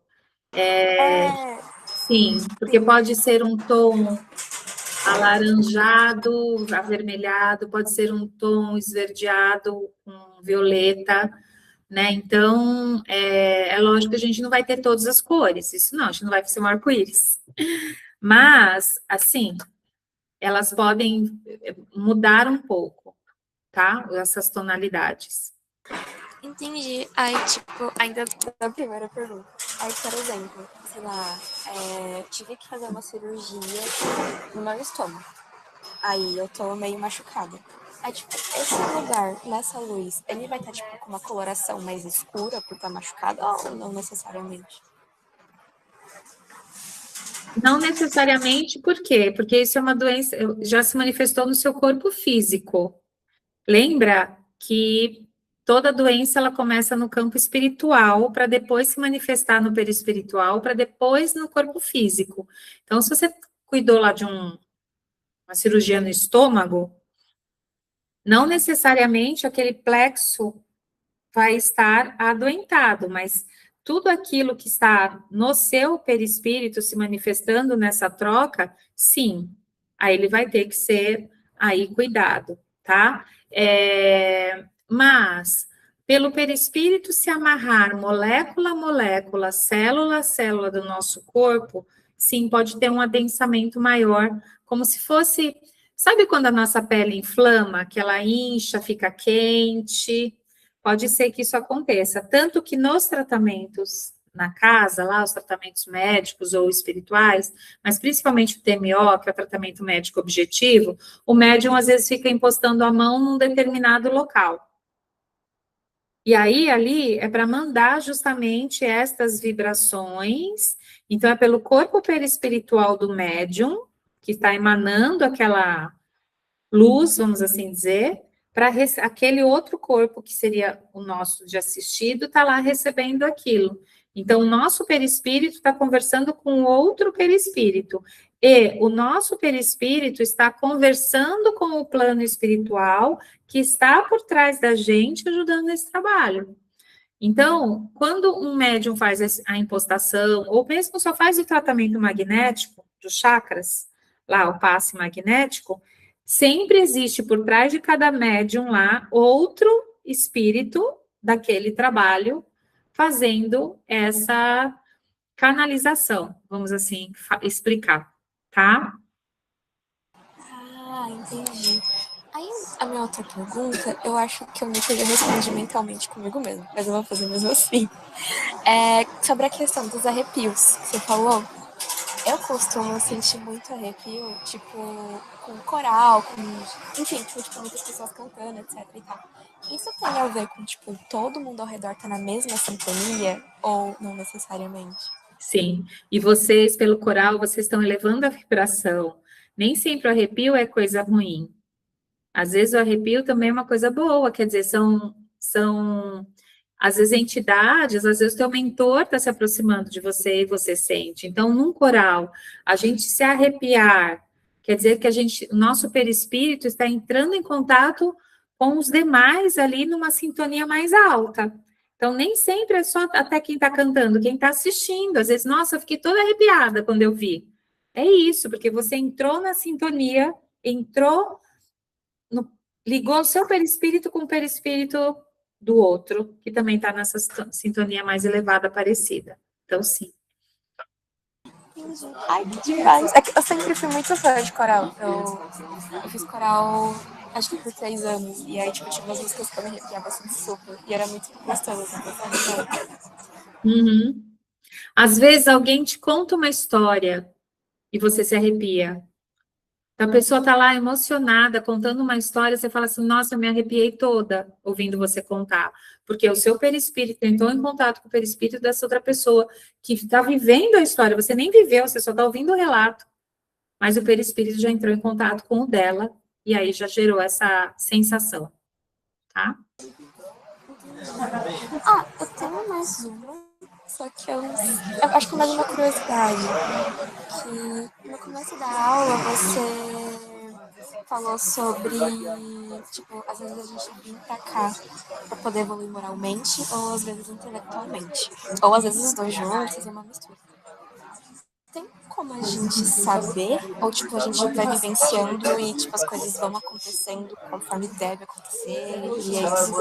Sim, porque pode ser um tom alaranjado, avermelhado, pode ser um tom esverdeado com violeta, né? Então, é lógico que a gente não vai ter todas as cores, isso não, a gente não vai ser um arco-íris. Mas, assim, elas podem mudar um pouco, tá? Essas tonalidades. Entendi. Aí, tipo, ainda da primeira pergunta. Aí, por exemplo, sei lá, tive que fazer uma cirurgia no meu estômago. Aí eu tô meio machucada. Aí, tipo, esse lugar, nessa luz, ele vai estar, tipo, com uma coloração mais escura por estar machucada ou não necessariamente? Não necessariamente, por quê? Porque isso é uma doença, já se manifestou no seu corpo físico. Lembra que toda doença ela começa no campo espiritual para depois se manifestar no perispiritual, para depois no corpo físico. Então, se você cuidou lá de uma cirurgia no estômago, não necessariamente aquele plexo vai estar adoentado, mas tudo aquilo que está no seu perispírito se manifestando nessa troca, sim, aí ele vai ter que ser aí cuidado, tá? Mas, pelo perispírito se amarrar molécula a molécula, célula a célula do nosso corpo, sim, pode ter um adensamento maior, como se fosse, sabe quando a nossa pele inflama, que ela incha, fica quente? Pode ser que isso aconteça, tanto que nos tratamentos na casa, lá os tratamentos médicos ou espirituais, mas principalmente o TMO, que é o tratamento médico objetivo, o médium às vezes fica impostando a mão num determinado local. E aí, ali, é para mandar justamente estas vibrações, então é pelo corpo perispiritual do médium, que está emanando aquela luz, vamos assim dizer, para aquele outro corpo, que seria o nosso de assistido, está lá recebendo aquilo. Então, o nosso perispírito está conversando com outro perispírito, e o nosso perispírito está conversando com o plano espiritual, que está por trás da gente, ajudando nesse trabalho. Então, quando um médium faz a impostação, ou mesmo só faz o tratamento magnético dos chakras, lá o passe magnético, sempre existe por trás de cada médium lá outro espírito daquele trabalho fazendo essa canalização, vamos assim explicar, tá? Ah, entendi. Aí, a minha outra pergunta, eu acho que eu meio que já respondi mentalmente comigo mesmo, mas eu vou fazer mesmo assim. Sobre a questão dos arrepios que você falou, eu costumo sentir muito arrepio, tipo, com coral, enfim, com, tipo, muitas pessoas cantando, etc e tal. Isso tem a ver com, tipo, todo mundo ao redor tá na mesma sintonia ou não necessariamente? Sim, e vocês, pelo coral, vocês estão elevando a vibração. Nem sempre o arrepio é coisa ruim. Às vezes o arrepio também é uma coisa boa, quer dizer, são às vezes entidades, às vezes o teu mentor está se aproximando de você e você sente. Então, num coral, a gente se arrepiar, quer dizer que o nosso perispírito está entrando em contato com os demais ali numa sintonia mais alta. Então, nem sempre é só até quem está cantando, quem está assistindo. Às vezes, nossa, eu fiquei toda arrepiada quando eu vi. É isso, porque você entrou na sintonia, ligou o seu perispírito com o perispírito do outro, que também está nessa sintonia mais elevada, parecida. Então, sim. Entendi. Ai, que demais. É que eu sempre fui muito fã de coral. Eu fiz coral, acho que por 3 anos. E aí, tipo, tinha umas músicas que eu me arrepiava assim super. E era muito gostoso. Uhum. Às vezes, alguém te conta uma história e você se arrepia. Então, a pessoa está lá emocionada, contando uma história, você fala assim, nossa, eu me arrepiei toda ouvindo você contar. Porque o seu perispírito entrou em contato com o perispírito dessa outra pessoa que está vivendo a história. Você nem viveu, você só está ouvindo o relato. Mas o perispírito já entrou em contato com o dela e aí já gerou essa sensação, tá? Ah, eu tenho mais uma, só que eu acho que é mais uma curiosidade. Que no começo da aula você falou sobre, tipo, às vezes a gente vem pra cá pra poder evoluir moralmente, ou às vezes intelectualmente. Ou às vezes os dois juntos, é uma mistura. Tem como a gente saber? Ou, tipo, a gente vai vivenciando e, tipo, as coisas vão acontecendo conforme deve acontecer, e é isso?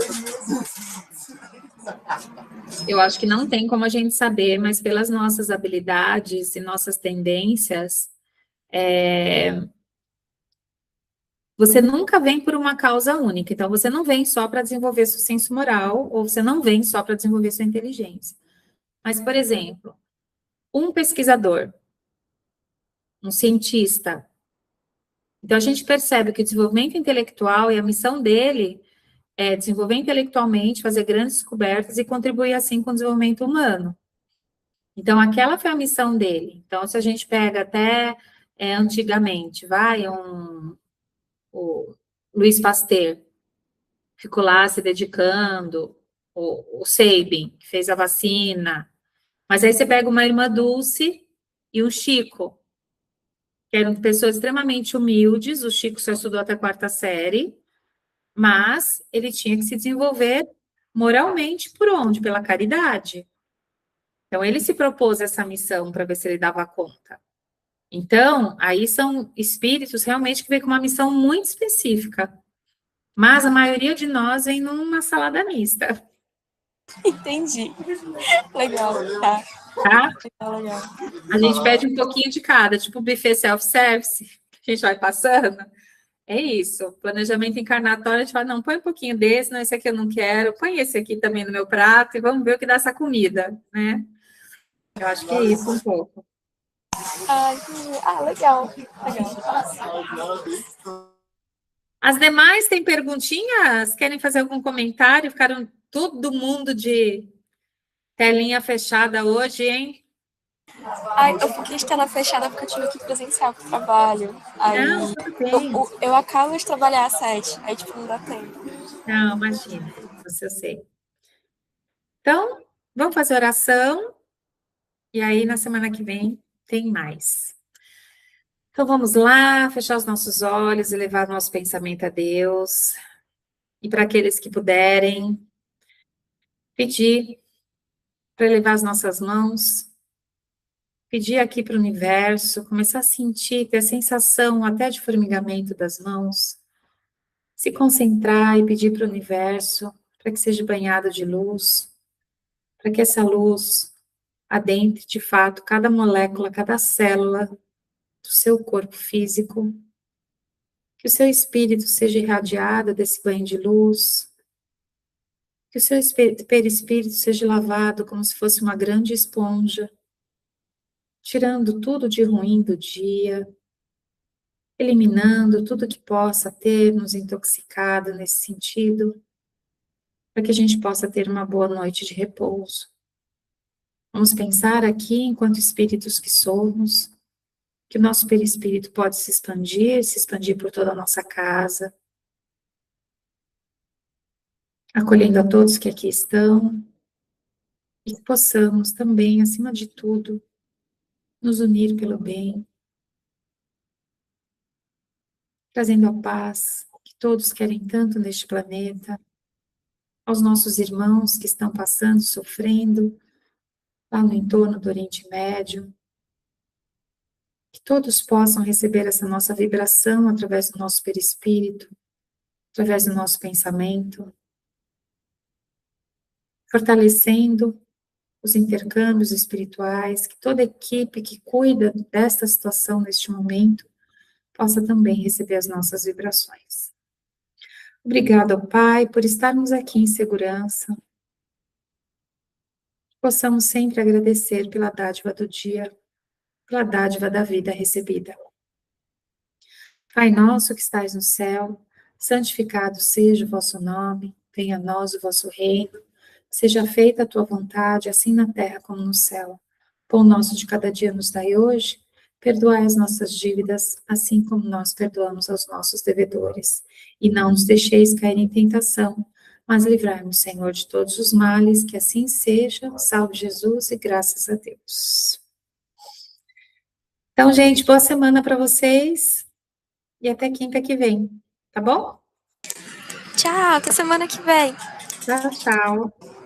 Eu acho que não tem como a gente saber, mas pelas nossas habilidades e nossas tendências, você nunca vem por uma causa única. Então, você não vem só para desenvolver seu senso moral, ou você não vem só para desenvolver sua inteligência. Mas, por exemplo, um pesquisador, um cientista. Então, a gente percebe que o desenvolvimento intelectual e a missão dele é desenvolver intelectualmente, fazer grandes descobertas e contribuir, assim, com o desenvolvimento humano. Então, aquela foi a missão dele. Então, se a gente pega até antigamente, o Luiz Pasteur, ficou lá se dedicando, o Sabin, que fez a vacina. Mas aí você pega uma irmã Dulce e o Chico, que eram pessoas extremamente humildes, o Chico só estudou até a 4ª série, mas ele tinha que se desenvolver moralmente por onde? Pela caridade. Então, ele se propôs essa missão para ver se ele dava conta. Então, aí são espíritos realmente que vêm com uma missão muito específica. Mas a maioria de nós vem numa salada mista. Entendi. Legal, tá. Tá? Legal. A gente pede um pouquinho de cada, tipo buffet self-service, que a gente vai passando. É isso. Planejamento encarnatório, a gente fala, não, põe um pouquinho desse, não, esse aqui eu não quero, põe esse aqui também no meu prato e vamos ver o que dá essa comida, né? Eu acho que é isso um pouco. Ah, entendi. Ah, legal. As demais têm perguntinhas? Querem fazer algum comentário? Ficaram todo mundo de telinha fechada hoje, hein? Ai, eu fiquei de tela fechada porque eu tive que ir presencial pro trabalho. Aí Não, tudo bem. eu acabo de trabalhar às 7, aí tipo, não dá tempo. Não, imagina, você eu sei. Então, vamos fazer oração e aí na semana que vem tem mais. Então vamos lá, fechar os nossos olhos e levar nosso pensamento a Deus. E para aqueles que puderem, pedir para elevar as nossas mãos, pedir aqui para o universo, começar a sentir, ter a sensação até de formigamento das mãos, se concentrar e pedir para o universo para que seja banhado de luz, para que essa luz adentre de fato cada molécula, cada célula do seu corpo físico, que o seu espírito seja irradiado desse banho de luz, que o seu perispírito seja lavado como se fosse uma grande esponja, tirando tudo de ruim do dia, eliminando tudo que possa ter nos intoxicado nesse sentido, para que a gente possa ter uma boa noite de repouso. Vamos pensar aqui, enquanto espíritos que somos, que o nosso perispírito pode se expandir por toda a nossa casa, acolhendo a todos que aqui estão, e que possamos também, acima de tudo, nos unir pelo bem, trazendo a paz que todos querem tanto neste planeta, aos nossos irmãos que estão passando, sofrendo, lá no entorno do Oriente Médio, que todos possam receber essa nossa vibração através do nosso perispírito, através do nosso pensamento, fortalecendo os intercâmbios espirituais, que toda equipe que cuida desta situação neste momento possa também receber as nossas vibrações. Obrigada ao Pai por estarmos aqui em segurança. Possamos sempre agradecer pela dádiva do dia, pela dádiva da vida recebida. Pai nosso que estais no céu, santificado seja o vosso nome, venha a nós o vosso reino, seja feita a tua vontade, assim na terra como no céu. Pão nosso de cada dia nos dai hoje, perdoai as nossas dívidas, assim como nós perdoamos aos nossos devedores. E não nos deixeis cair em tentação, mas livrai-nos, Senhor, de todos os males, que assim seja. Salve Jesus e graças a Deus. Então, gente, boa semana para vocês e até quinta que vem, tá bom? Tchau, até semana que vem. Tchau, tchau.